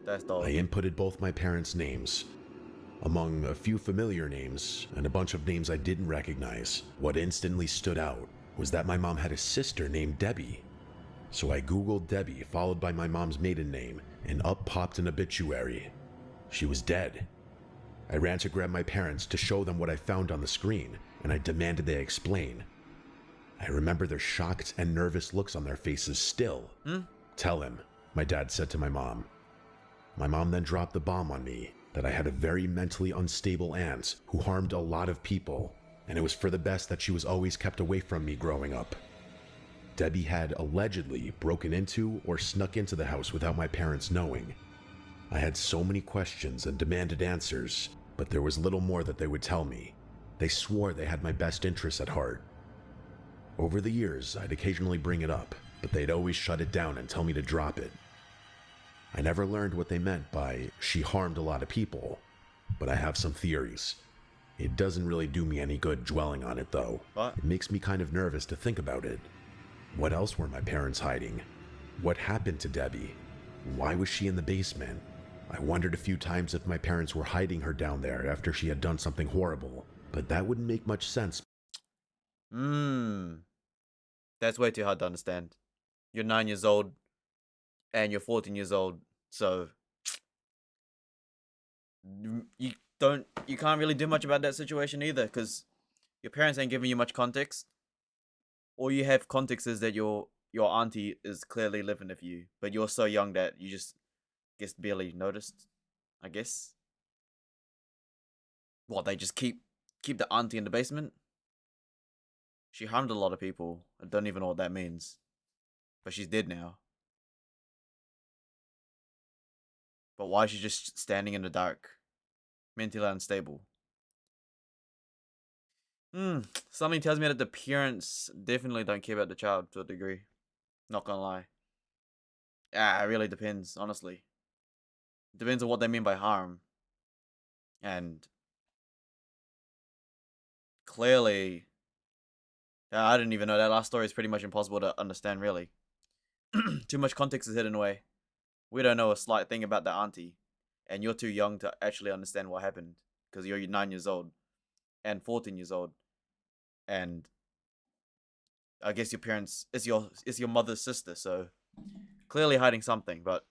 That's dog. I inputted both my parents' names. Among a few familiar names and a bunch of names I didn't recognize, what instantly stood out was that my mom had a sister named Debbie. So I googled Debbie followed by my mom's maiden name, and up popped an obituary. She was dead. I ran to grab my parents to show them what I found on the screen, and I demanded they explain. I remember their shocked and nervous looks on their faces still. Tell him, my dad said to my mom. My mom then dropped the bomb on me that I had a very mentally unstable aunt who harmed a lot of people, and it was for the best that she was always kept away from me growing up. Debbie had allegedly broken into or snuck into the house without my parents knowing. I had so many questions and demanded answers, but there was little more that they would tell me. They swore they had my best interests at heart. Over the years, I'd occasionally bring it up, but they'd always shut it down and tell me to drop it. I never learned what they meant by she harmed a lot of people, but I have some theories. It doesn't really do me any good dwelling on it though. What? It makes me kind of nervous to think about it. What else were my parents hiding? What happened to Debbie? Why was she in the basement? I wondered a few times if my parents were hiding her down there after she had done something horrible, but that wouldn't make much sense. That's way too hard to understand. You're 9 years old and you're 14 years old, so you can't really do much about that situation either, because your parents ain't giving you much context. All you have context is that your auntie is clearly living with you, but you're so young that you just barely noticed, I guess. What, they just keep the auntie in the basement? She harmed a lot of people. I don't even know what that means. But she's dead now. But why is she just standing in the dark? Mentally unstable. Something tells me that the parents definitely don't care about the child to a degree. Not gonna lie. It really depends, honestly. It depends on what they mean by harm. And clearly, I didn't even know that last story is pretty much impossible to understand, really. Too much context is hidden away. We don't know a slight thing about the auntie, and you're too young to actually understand what happened, because you're 9 years old and 14 years old, and I guess your parents is your mother's sister, so clearly hiding something, but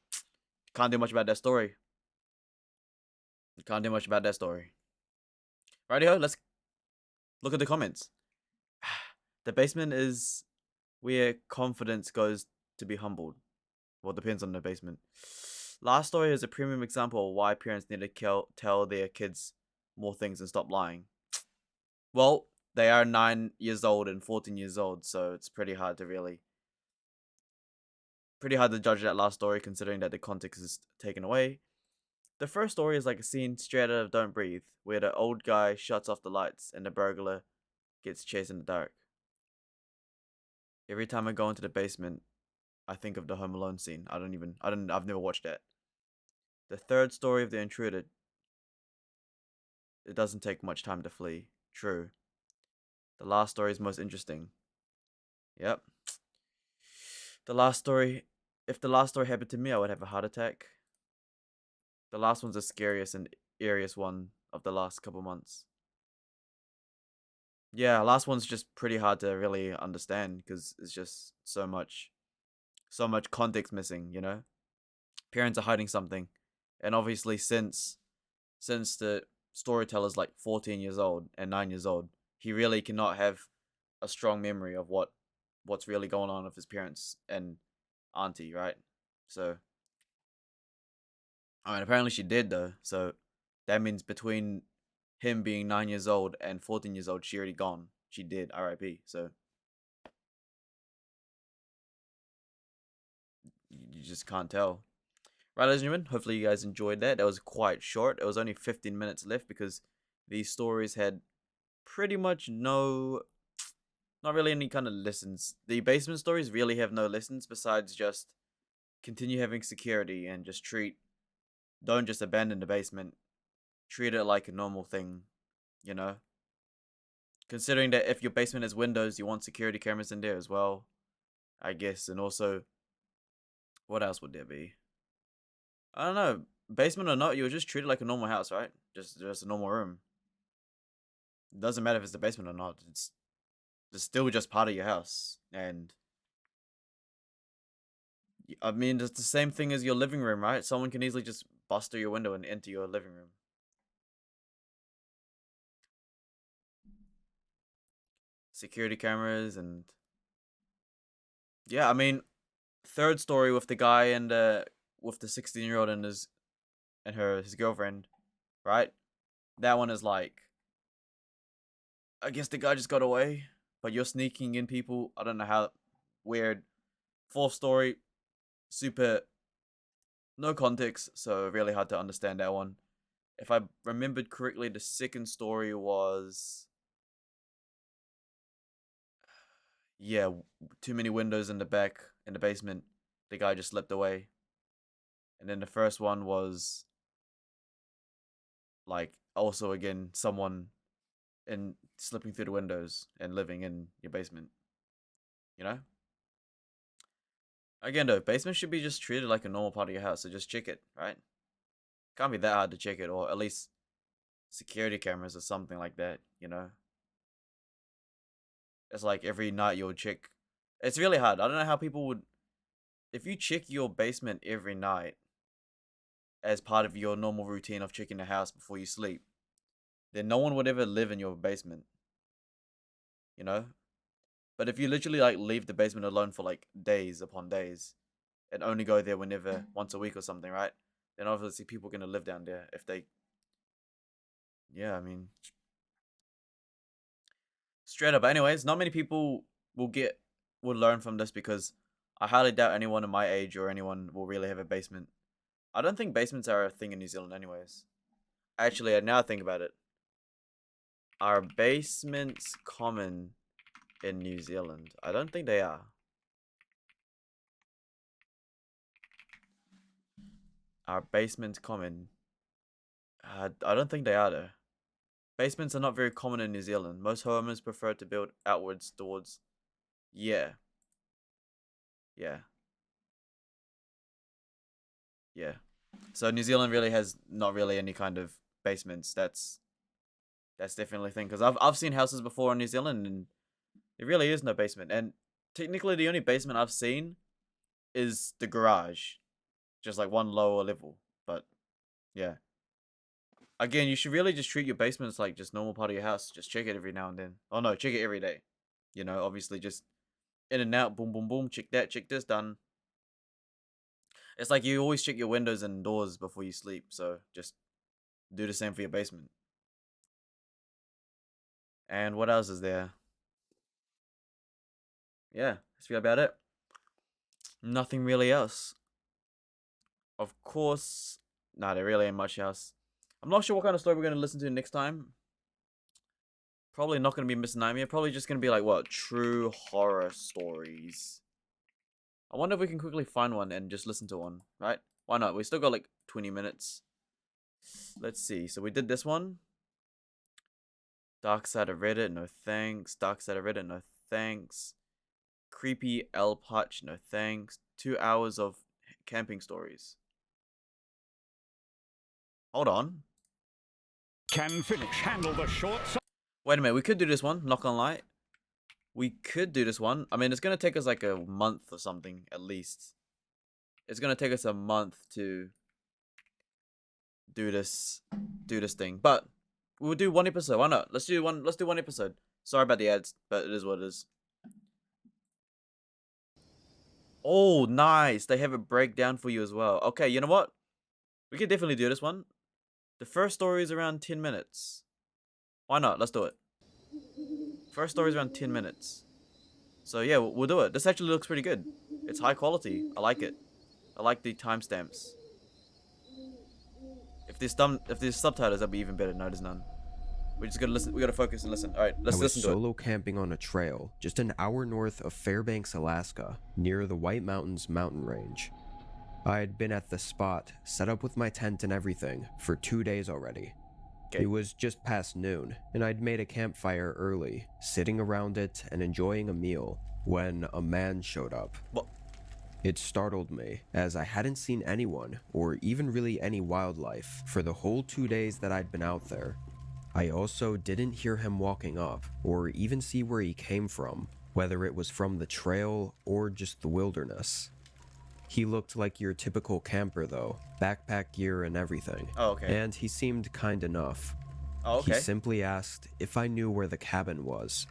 can't do much about that story. Can't do much about that story. Rightio, let's look at the comments. The basement is where confidence goes to be humbled. Well, depends on the basement. Last story is a premium example of why parents need to tell their kids more things and stop lying. Well, they are 9 years old and 14 years old, so it's pretty hard to judge that last story, considering that the context is taken away. The first story is like a scene straight out of Don't Breathe, where the old guy shuts off the lights and the burglar gets chased in the dark. Every time I go into the basement, I think of the Home Alone scene. I've never watched that. The third story of The Intruder. It doesn't take much time to flee. True. The last story is most interesting. Yep. If the last story happened to me, I would have a heart attack. The last one's the scariest and eeriest one of the last couple months. Yeah, last one's just pretty hard to really understand, because it's just so much context missing, you know? Parents are hiding something. And obviously since the storyteller's like 14 years old and 9 years old, he really cannot have a strong memory of what what's really going on with his parents and auntie, right? So, I mean, apparently she did though. So that means between him being 9 years old and 14 years old, she already gone. She did, R.I.P. So you just can't tell. Right, ladies and gentlemen, hopefully you guys enjoyed that. That was quite short. It was only 15 minutes left because these stories had pretty much not really any kind of lessons. The basement stories really have no lessons besides just continue having security and just don't just abandon the basement. Treat it like a normal thing, you know? Considering that if your basement has windows, you want security cameras in there as well, I guess. And also, what else would there be? I don't know. Basement or not, you'll just treat it like a normal house, right? Just a normal room. It doesn't matter if it's the basement or not. It's still just part of your house. And I mean, it's the same thing as your living room, right? Someone can easily just bust through your window and enter your living room. Security cameras and yeah, I mean, third story with the guy and with the 16-year-old and his girlfriend, right? That one is like, I guess the guy just got away, but you're sneaking in people. I don't know how weird. Fourth story, super no context, so really hard to understand that one. If I remembered correctly, the second story was yeah, too many windows in the back in the basement. The guy just slipped away. And then the first one was like also again someone in slipping through the windows and living in your basement. You know? Again though, basement should be just treated like a normal part of your house, so just check it, right? Can't be that hard to check it, or at least security cameras or something like that, you know? It's like every night you'll check. It's really hard. I don't know how people would, if you check your basement every night as part of your normal routine of checking the house before you sleep, then no one would ever live in your basement. You know? But if you literally like leave the basement alone for like days upon days and only go there whenever once a week or something, right? Then obviously people are gonna live down there if they yeah, I mean straight up. Anyways, not many people will learn from this because I highly doubt anyone in my age or anyone will really have a basement. I don't think basements are a thing in New Zealand anyways. Actually, now I think about it. Are basements common in New Zealand? I don't think they are. Are basements common? I don't think they are though. Basements are not very common in New Zealand. Most homeowners prefer to build outwards towards... Yeah. Yeah. Yeah. So New Zealand really has not really any kind of basements. That's definitely a thing. Because I've seen houses before in New Zealand and there really is no basement. And technically the only basement I've seen is the garage. Just like one lower level. But yeah. Again, you should really just treat your basements like just normal part of your house. Just check it every now and then. Oh no, check it every day. You know, obviously just in and out, boom, boom, boom, check that, check this, done. It's like you always check your windows and doors before you sleep, so just do the same for your basement. And what else is there? Yeah, that's really about it. Nothing really else. Of course, nah, there really ain't much else. I'm not sure what kind of story we're going to listen to next time. Probably not going to be Miss Nightmare. Probably just going to be like, what, true horror stories. I wonder if we can quickly find one and just listen to one, right? Why not? We still got like 20 minutes. Let's see. So we did this one. Dark Side of Reddit, no thanks. Dark Side of Reddit, no thanks. Creepy El Hutch, no thanks. 2 hours of camping stories. Hold on. Can finish. Handle the short side. Wait a minute. We could do this one. Not gonna lie. We could do this one. I mean, it's gonna take us like a month or something at least. It's gonna take us a month to do this thing. But we'll do one episode. Why not? Let's do one episode. Sorry about the ads, but it is what it is. Oh, nice. They have a breakdown for you as well. Okay, you know what? We can definitely do this one. The first story is around 10 minutes. Why not? Let's do it. First story is around 10 minutes. So yeah, we'll do it. This actually looks pretty good. It's high quality. I like it. I like the timestamps. If there's subtitles, that'd be even better. No, there's none. We just gotta listen. We gotta focus and listen. All right, let's I was listen to it. solo camping on a trail just an hour north of Fairbanks, Alaska, near the White Mountains mountain range. I had been at the spot, set up with my tent and everything, for 2 days already. Okay. It was just past noon, and I'd made a campfire early, sitting around it and enjoying a meal, when a man showed up. What? It startled me, as I hadn't seen anyone, or even really any wildlife, for the whole 2 days that I'd been out there. I also didn't hear him walking up, or even see where he came from, whether it was from the trail or just the wilderness. He looked like your typical camper though, backpack gear and everything. Oh, okay. And he seemed kind enough. Oh, okay. He simply asked if I knew where the cabin was.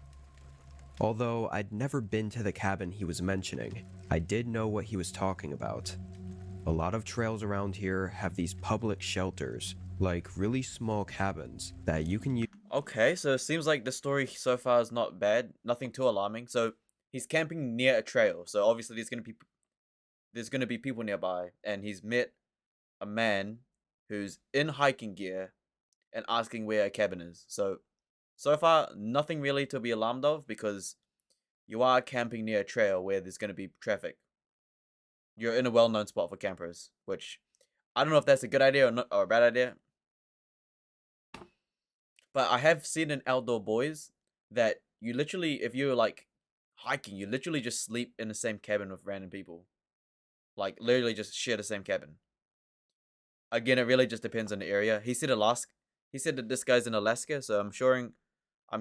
Although I'd never been to the cabin he was mentioning, I did know what he was talking about. A lot of trails around here have these public shelters, like really small cabins that you can use. Okay, so it seems like the story so far is not bad. Nothing too alarming. So he's camping near a trail. So obviously there's gonna be people nearby, and he's met a man who's in hiking gear and asking where a cabin is. So far nothing really to be alarmed of, because you are camping near a trail where there's gonna be traffic. You're in a well-known spot for campers, which I don't know if that's a good idea or not, or a bad idea. But I have seen in Outdoor Boys that you literally, if you're like hiking, you literally just sleep in the same cabin with random people. Like literally just share the same cabin. Again, it really just depends on the area. He said Alaska. He said that this guy's in Alaska, so I'm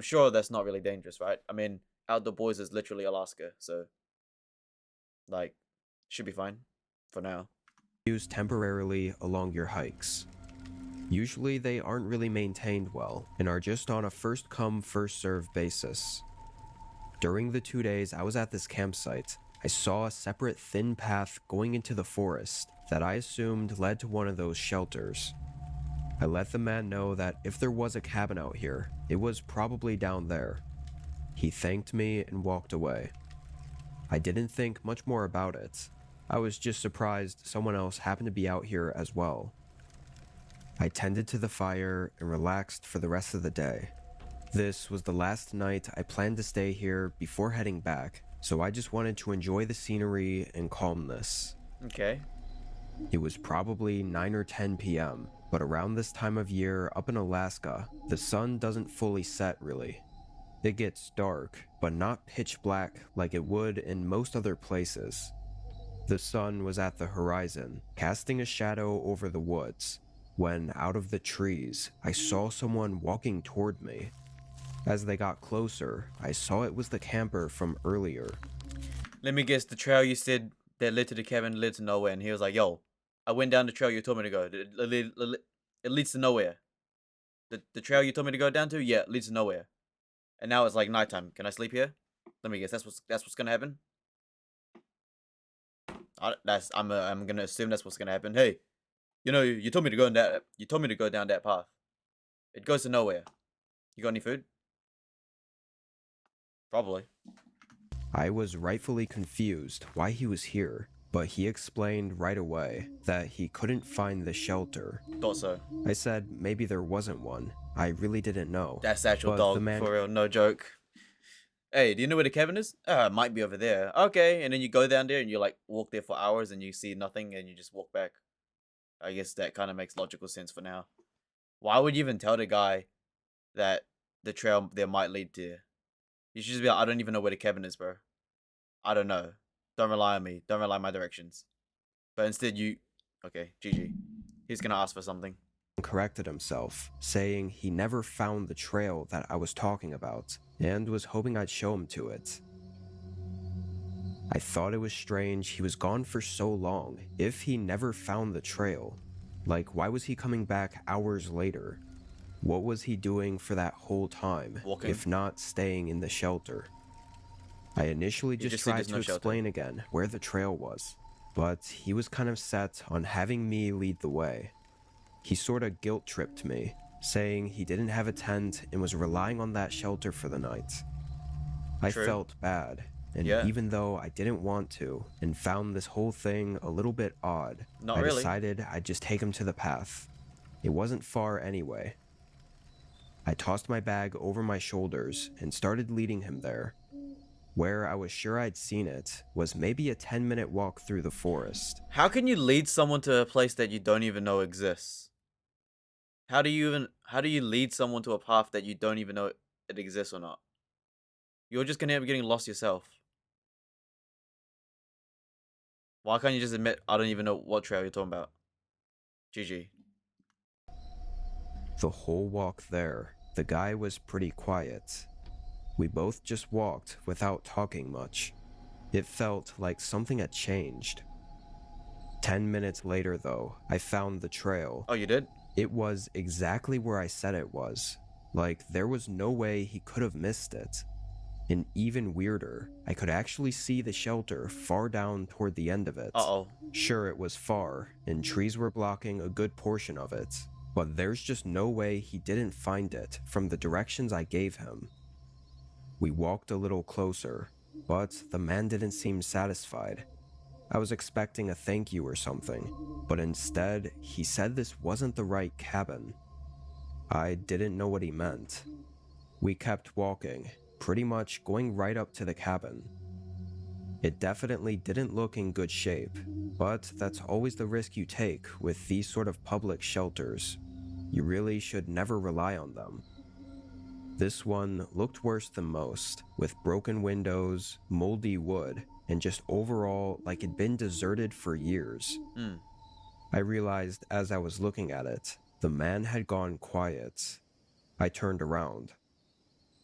sure that's not really dangerous, right? I mean, Outdoor Boys is literally Alaska, so like should be fine for now. Used temporarily along your hikes. Usually they aren't really maintained well and are just on a first come first served basis. During the 2 days I was at this campsite, I saw a separate thin path going into the forest that I assumed led to one of those shelters. I let the man know that if there was a cabin out here, it was probably down there. He thanked me and walked away. I didn't think much more about it. I was just surprised someone else happened to be out here as well. I tended to the fire and relaxed for the rest of the day. This was the last night I planned to stay here before heading back, so I just wanted to enjoy the scenery and calmness. Okay. It was probably 9 or 10 p.m., but around this time of year up in Alaska, the sun doesn't fully set really. It gets dark, but not pitch black like it would in most other places. The sun was at the horizon, casting a shadow over the woods, when out of the trees, I saw someone walking toward me. As they got closer, I saw it was the camper from earlier. Let me guess, the trail you said that led to the cabin led to nowhere, and he was like, yo, I went down the trail you told me to go. It leads to nowhere. The trail you told me to go down to, yeah, it leads to nowhere. And now it's like nighttime. Can I sleep here? Let me guess, that's what's gonna happen. I'm gonna assume that's what's gonna happen. Hey, you know, you told me to go down that path. It goes to nowhere. You got any food? Probably. I was rightfully confused why he was here, but he explained right away that he couldn't find the shelter. Thought so. I said maybe there wasn't one. I really didn't know. That's the actual But dog, the man- for real, no joke. Hey, do you know where the cabin is? It might be over there. Okay, and then you go down there and you like walk there for hours and you see nothing and you just walk back. I guess that kind of makes logical sense for now. Why would you even tell the guy that the trail there might lead to? You should just be like, I don't even know where the cabin is, bro. I don't know. Don't rely on me. Don't rely on my directions. But instead okay, GG. He's gonna ask for something. corrected himself, saying he never found the trail that I was talking about, and was hoping I'd show him to it. I thought it was strange he was gone for so long if he never found the trail. Like, why was he coming back hours later? What was he doing for that whole time, Walking. if not staying in the shelter? I initially You just just see tried there's to no shelter. explain again where the trail was, but he was kind of set on having me lead the way. He sorta guilt-tripped me, saying he didn't have a tent and was relying on that shelter for the night. I True. felt bad, and Yeah. even though I didn't want to and found this whole thing a little bit odd, Not I really. decided I'd just take him to the path. It wasn't far anyway. I tossed my bag over my shoulders and started leading him there. Where I was sure I'd seen it was maybe a 10-minute walk through the forest. How can you lead someone to a place that you don't even know exists? How do you lead someone to a path that you don't even know it exists or not? You're just gonna end up getting lost yourself. Why can't you just admit I don't even know what trail you're talking about? GG. The whole walk there, the guy was pretty quiet. We both just walked without talking much. It felt like something had changed. 10 minutes later, though, I found the trail. Oh, you did? It was exactly where I said it was. Like, there was no way he could have missed it. And even weirder, I could actually see the shelter far down toward the end of it. Uh-oh. Sure, it was far, and trees were blocking a good portion of it, but there's just no way he didn't find it from the directions I gave him. We walked a little closer, but the man didn't seem satisfied. I was expecting a thank you or something, but instead, he said this wasn't the right cabin. I didn't know what he meant. We kept walking, pretty much going right up to the cabin. It definitely didn't look in good shape, but that's always the risk you take with these sort of public shelters. You really should never rely on them. This one looked worse than most, with broken windows, moldy wood, and just overall like it'd been deserted for years. I realized as I was looking at it, the man had gone quiet. I turned around.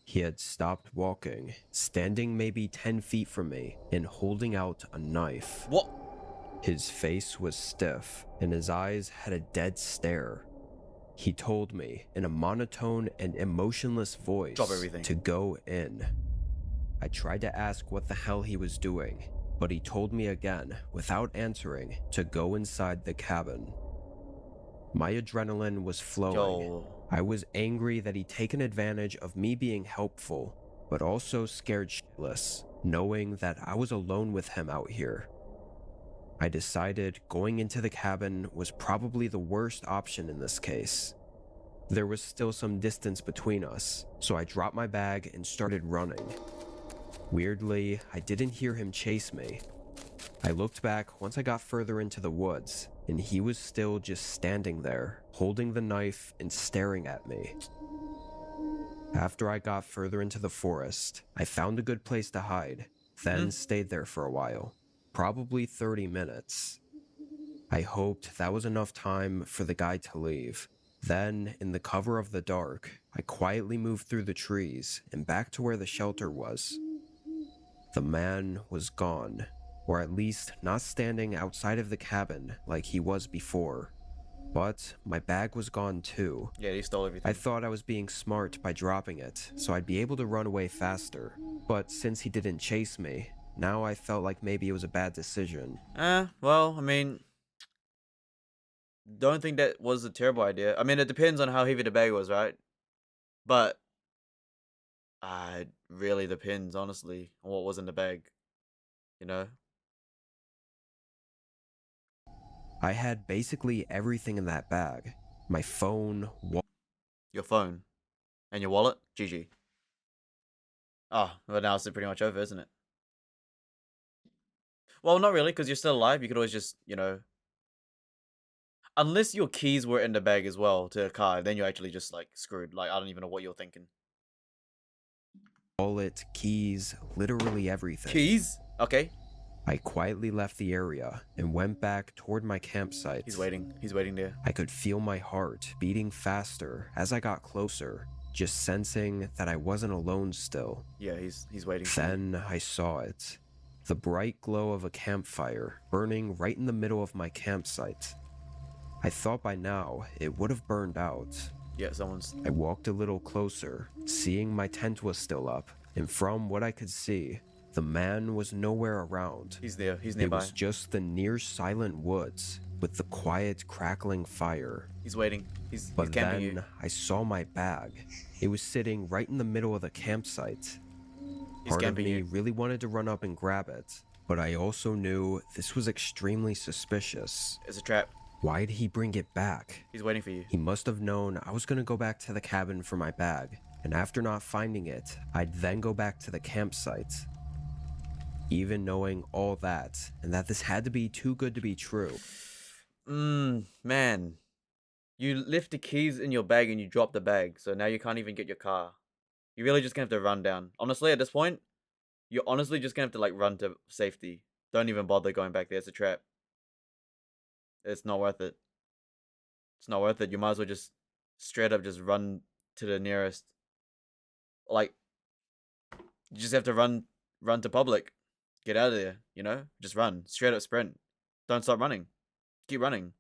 He had stopped walking, standing maybe 10 feet from me and holding out a knife. What? His face was stiff and his eyes had a dead stare. He told me in a monotone and emotionless voice Drop everything. to go in. I tried to ask what the hell he was doing, but he told me again, without answering, to go inside the cabin. My adrenaline was flowing. Yo. I was angry that he'd taken advantage of me being helpful, but also scared shitless, knowing that I was alone with him out here. I decided going into the cabin was probably the worst option in this case. There was still some distance between us, so I dropped my bag and started running. Weirdly, I didn't hear him chase me. I looked back once I got further into the woods, and he was still just standing there, holding the knife and staring at me. After I got further into the forest, I found a good place to hide, then stayed there for a while, probably 30 minutes. I hoped that was enough time for the guy to leave. Then, in the cover of the dark, I quietly moved through the trees and back to where the shelter was. The man was gone, or at least not standing outside of the cabin like he was before. But my bag was gone too. Yeah, he stole everything. I thought I was being smart by dropping it, so I'd be able to run away faster. But since he didn't chase me, now I felt like maybe it was a bad decision. Well, I mean, don't think that was a terrible idea. I mean, it depends on how heavy the bag was, right? But it really depends, honestly, on what was in the bag. You know? I had basically everything in that bag. My phone, Your phone and your wallet. GG. Oh, well, now it's pretty much over, isn't it? Well, not really, because you're still alive. You could always just, you know, unless your keys were in the bag as well to a car, then you're actually just like screwed. Like, I don't even know what you're thinking. wallet, keys, literally everything. Keys? Okay. I quietly left the area and went back toward my campsite. He's waiting. He's waiting there. I could feel my heart beating faster as I got closer, just sensing that I wasn't alone still. Yeah, he's waiting. Then I saw it. The bright glow of a campfire burning right in the middle of my campsite. I thought by now it would have burned out. Yeah, someone's... I walked a little closer, seeing my tent was still up, and from what I could see, The man was nowhere around. He's there. He's It nearby. was just the near silent woods with the quiet crackling fire. He's waiting. He's But camping then you. I saw my bag. It was sitting right in the middle of the campsite. He's Part of camping me you. really wanted to run up and grab it, but I also knew this was extremely suspicious. It's a trap. Why'd he bring it back? He's waiting for you. He must have known I was gonna go back to the cabin for my bag, and after not finding it, I'd then go back to the campsite. Even knowing all that, and that this had to be too good to be true, Man. You left the keys in your bag and you dropped the bag, so now you can't even get your car. You're really just gonna have to run down. Honestly, at this point, you're honestly just gonna have to like run to safety. Don't even bother going back there. It's a trap. It's not worth it. It's not worth it. You might as well just straight up just run to the nearest. Like, you just have to run to public. Get out of there, you know? Just run. Straight up sprint. Don't stop running. Keep running.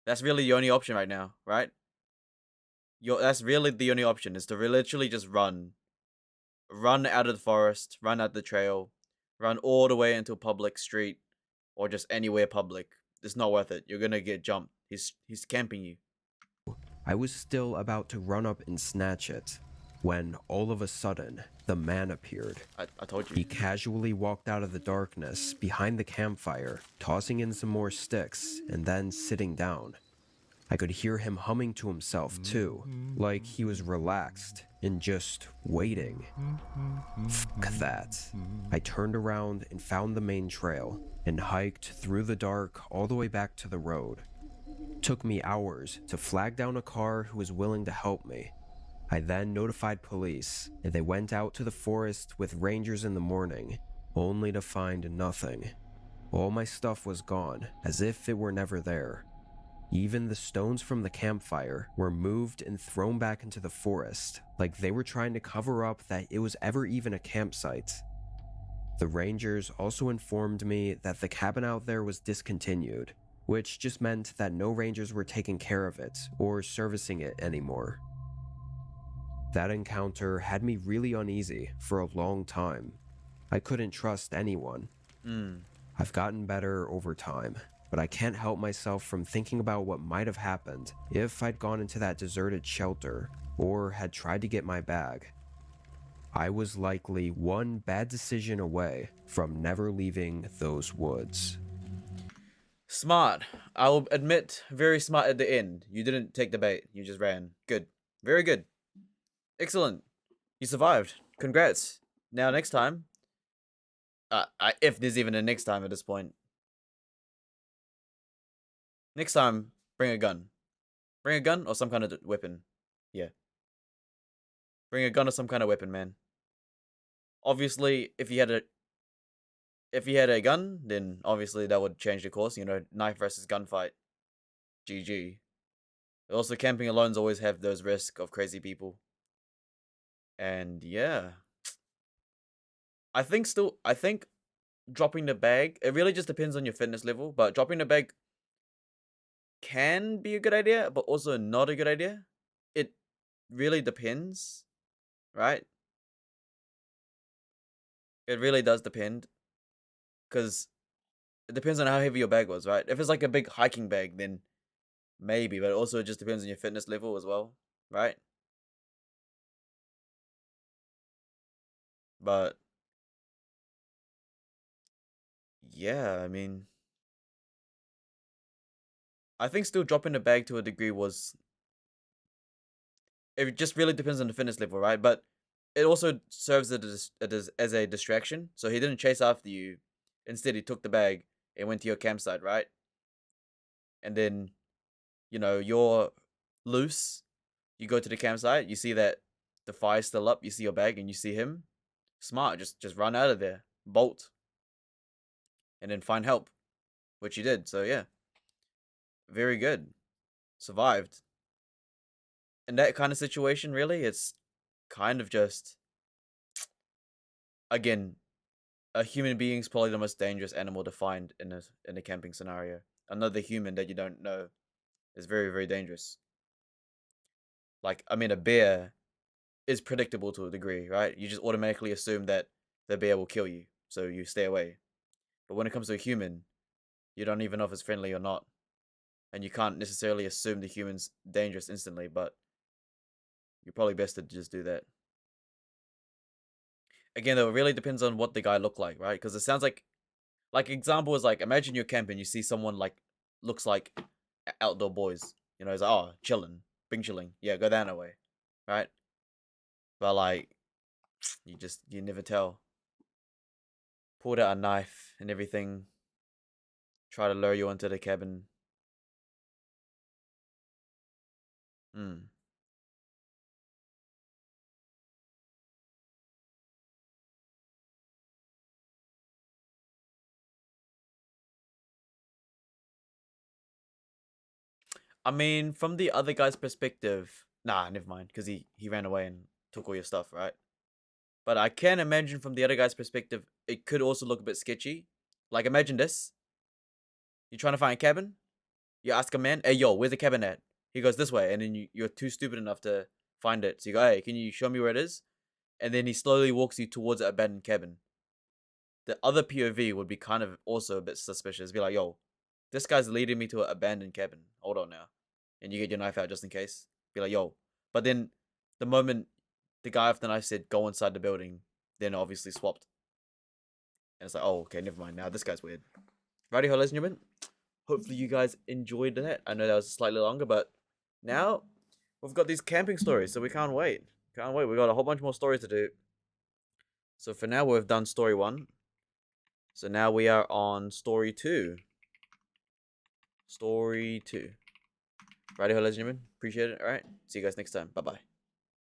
That's really the only option right now, right? That's really the only option, is to literally just run. Run out of the forest, run out the trail, run all the way into a public street, or just anywhere public. It's not worth it. You're gonna get jumped. He's camping you. I was still about to run up and snatch it, when all of a sudden, the man appeared. I told He you. casually walked out of the darkness behind the campfire, tossing in some more sticks, and then sitting down. I could hear him humming to himself too, like he was relaxed and just waiting. Fuck that. I turned around and found the main trail, and hiked through the dark all the way back to the road. Took me hours to flag down a car who was willing to help me. I then notified police, and they went out to the forest with rangers in the morning, only to find nothing. All my stuff was gone, as if it were never there. Even the stones from the campfire were moved and thrown back into the forest, like they were trying to cover up that it was ever even a campsite. The rangers also informed me that the cabin out there was discontinued, which just meant that no rangers were taking care of it or servicing it anymore. That encounter had me really uneasy for a long time. I couldn't trust anyone. I've gotten better over time, but I can't help myself from thinking about what might have happened if I'd gone into that deserted shelter or had tried to get my bag. I was likely one bad decision away from never leaving those woods. Smart. I will admit, very smart at the end. You didn't take the bait. You just ran. Good. Very good. Excellent. You survived. Congrats. Now next time, if there's even a next time at this point. Next time, bring a gun. Bring a gun or some kind of weapon. Yeah. Bring a gun or some kind of weapon, man. Obviously, if you had a gun, then obviously that would change the course. You know, knife versus gunfight. GG. Also, camping alones always have those risks of crazy people. And yeah. I think dropping the bag, it really just depends on your fitness level, but dropping the bag can be a good idea, but also not a good idea. It really depends, right? It really does depend, because it depends on how heavy your bag was, right? If it's like a big hiking bag, then maybe, but it also just depends on your fitness level as well, right? But yeah, I mean, I think still dropping the bag to a degree was, it just really depends on the fitness level, right? But it also serves as a distraction. So he didn't chase after you. Instead, he took the bag and went to your campsite, right? And then, you know, you're loose. You go to the campsite. You see that the fire's still up. You see your bag and you see him. Smart. Just run out of there. Bolt. And then find help. Which you did. So, yeah. Very good. Survived. In that kind of situation, really, it's kind of just, again, a human being's probably the most dangerous animal to find in a camping scenario. Another human that you don't know is very, very dangerous. Like, I mean, a bear is predictable to a degree, right? You just automatically assume that the bear will kill you, so you stay away. But when it comes to a human, you don't even know if it's friendly or not. And you can't necessarily assume the human's dangerous instantly, but you're probably best to just do that. Again, though, it really depends on what the guy looked like, right? Because it sounds like example is like, imagine you're camping, you see someone like, looks like Outdoor Boys. You know, he's like, oh, chilling, bing chilling. Yeah, go that way, right? But like, you never tell. Pulled out a knife and everything. Try to lure you into the cabin. Hmm. I mean, from the other guy's perspective, nah, never mind, because he ran away and took all your stuff, right? But I can imagine from the other guy's perspective, it could also look a bit sketchy. Like, imagine this. You're trying to find a cabin. You ask a man, hey, yo, where's the cabin at? He goes this way. And then you're too stupid enough to find it. So you go, hey, can you show me where it is? And then he slowly walks you towards an abandoned cabin. The other POV would be kind of also a bit suspicious. Be like, yo, this guy's leading me to an abandoned cabin. Hold on now. And you get your knife out just in case. Be like, yo. But then the moment the guy with the knife said, go inside the building, then obviously swapped. And it's like, oh, okay, never mind. Now this guy's weird. Righty ho, ladies and gentlemen. Hopefully you guys enjoyed that. I know that was slightly longer, but now we've got these camping stories, so we can't wait. Can't wait. We've got a whole bunch more stories to do. So for now, we've done story 1. So now we are on story 2. Story 2. Righty ho, ladies and gentlemen. Appreciate it. All right. See you guys next time. Bye-bye.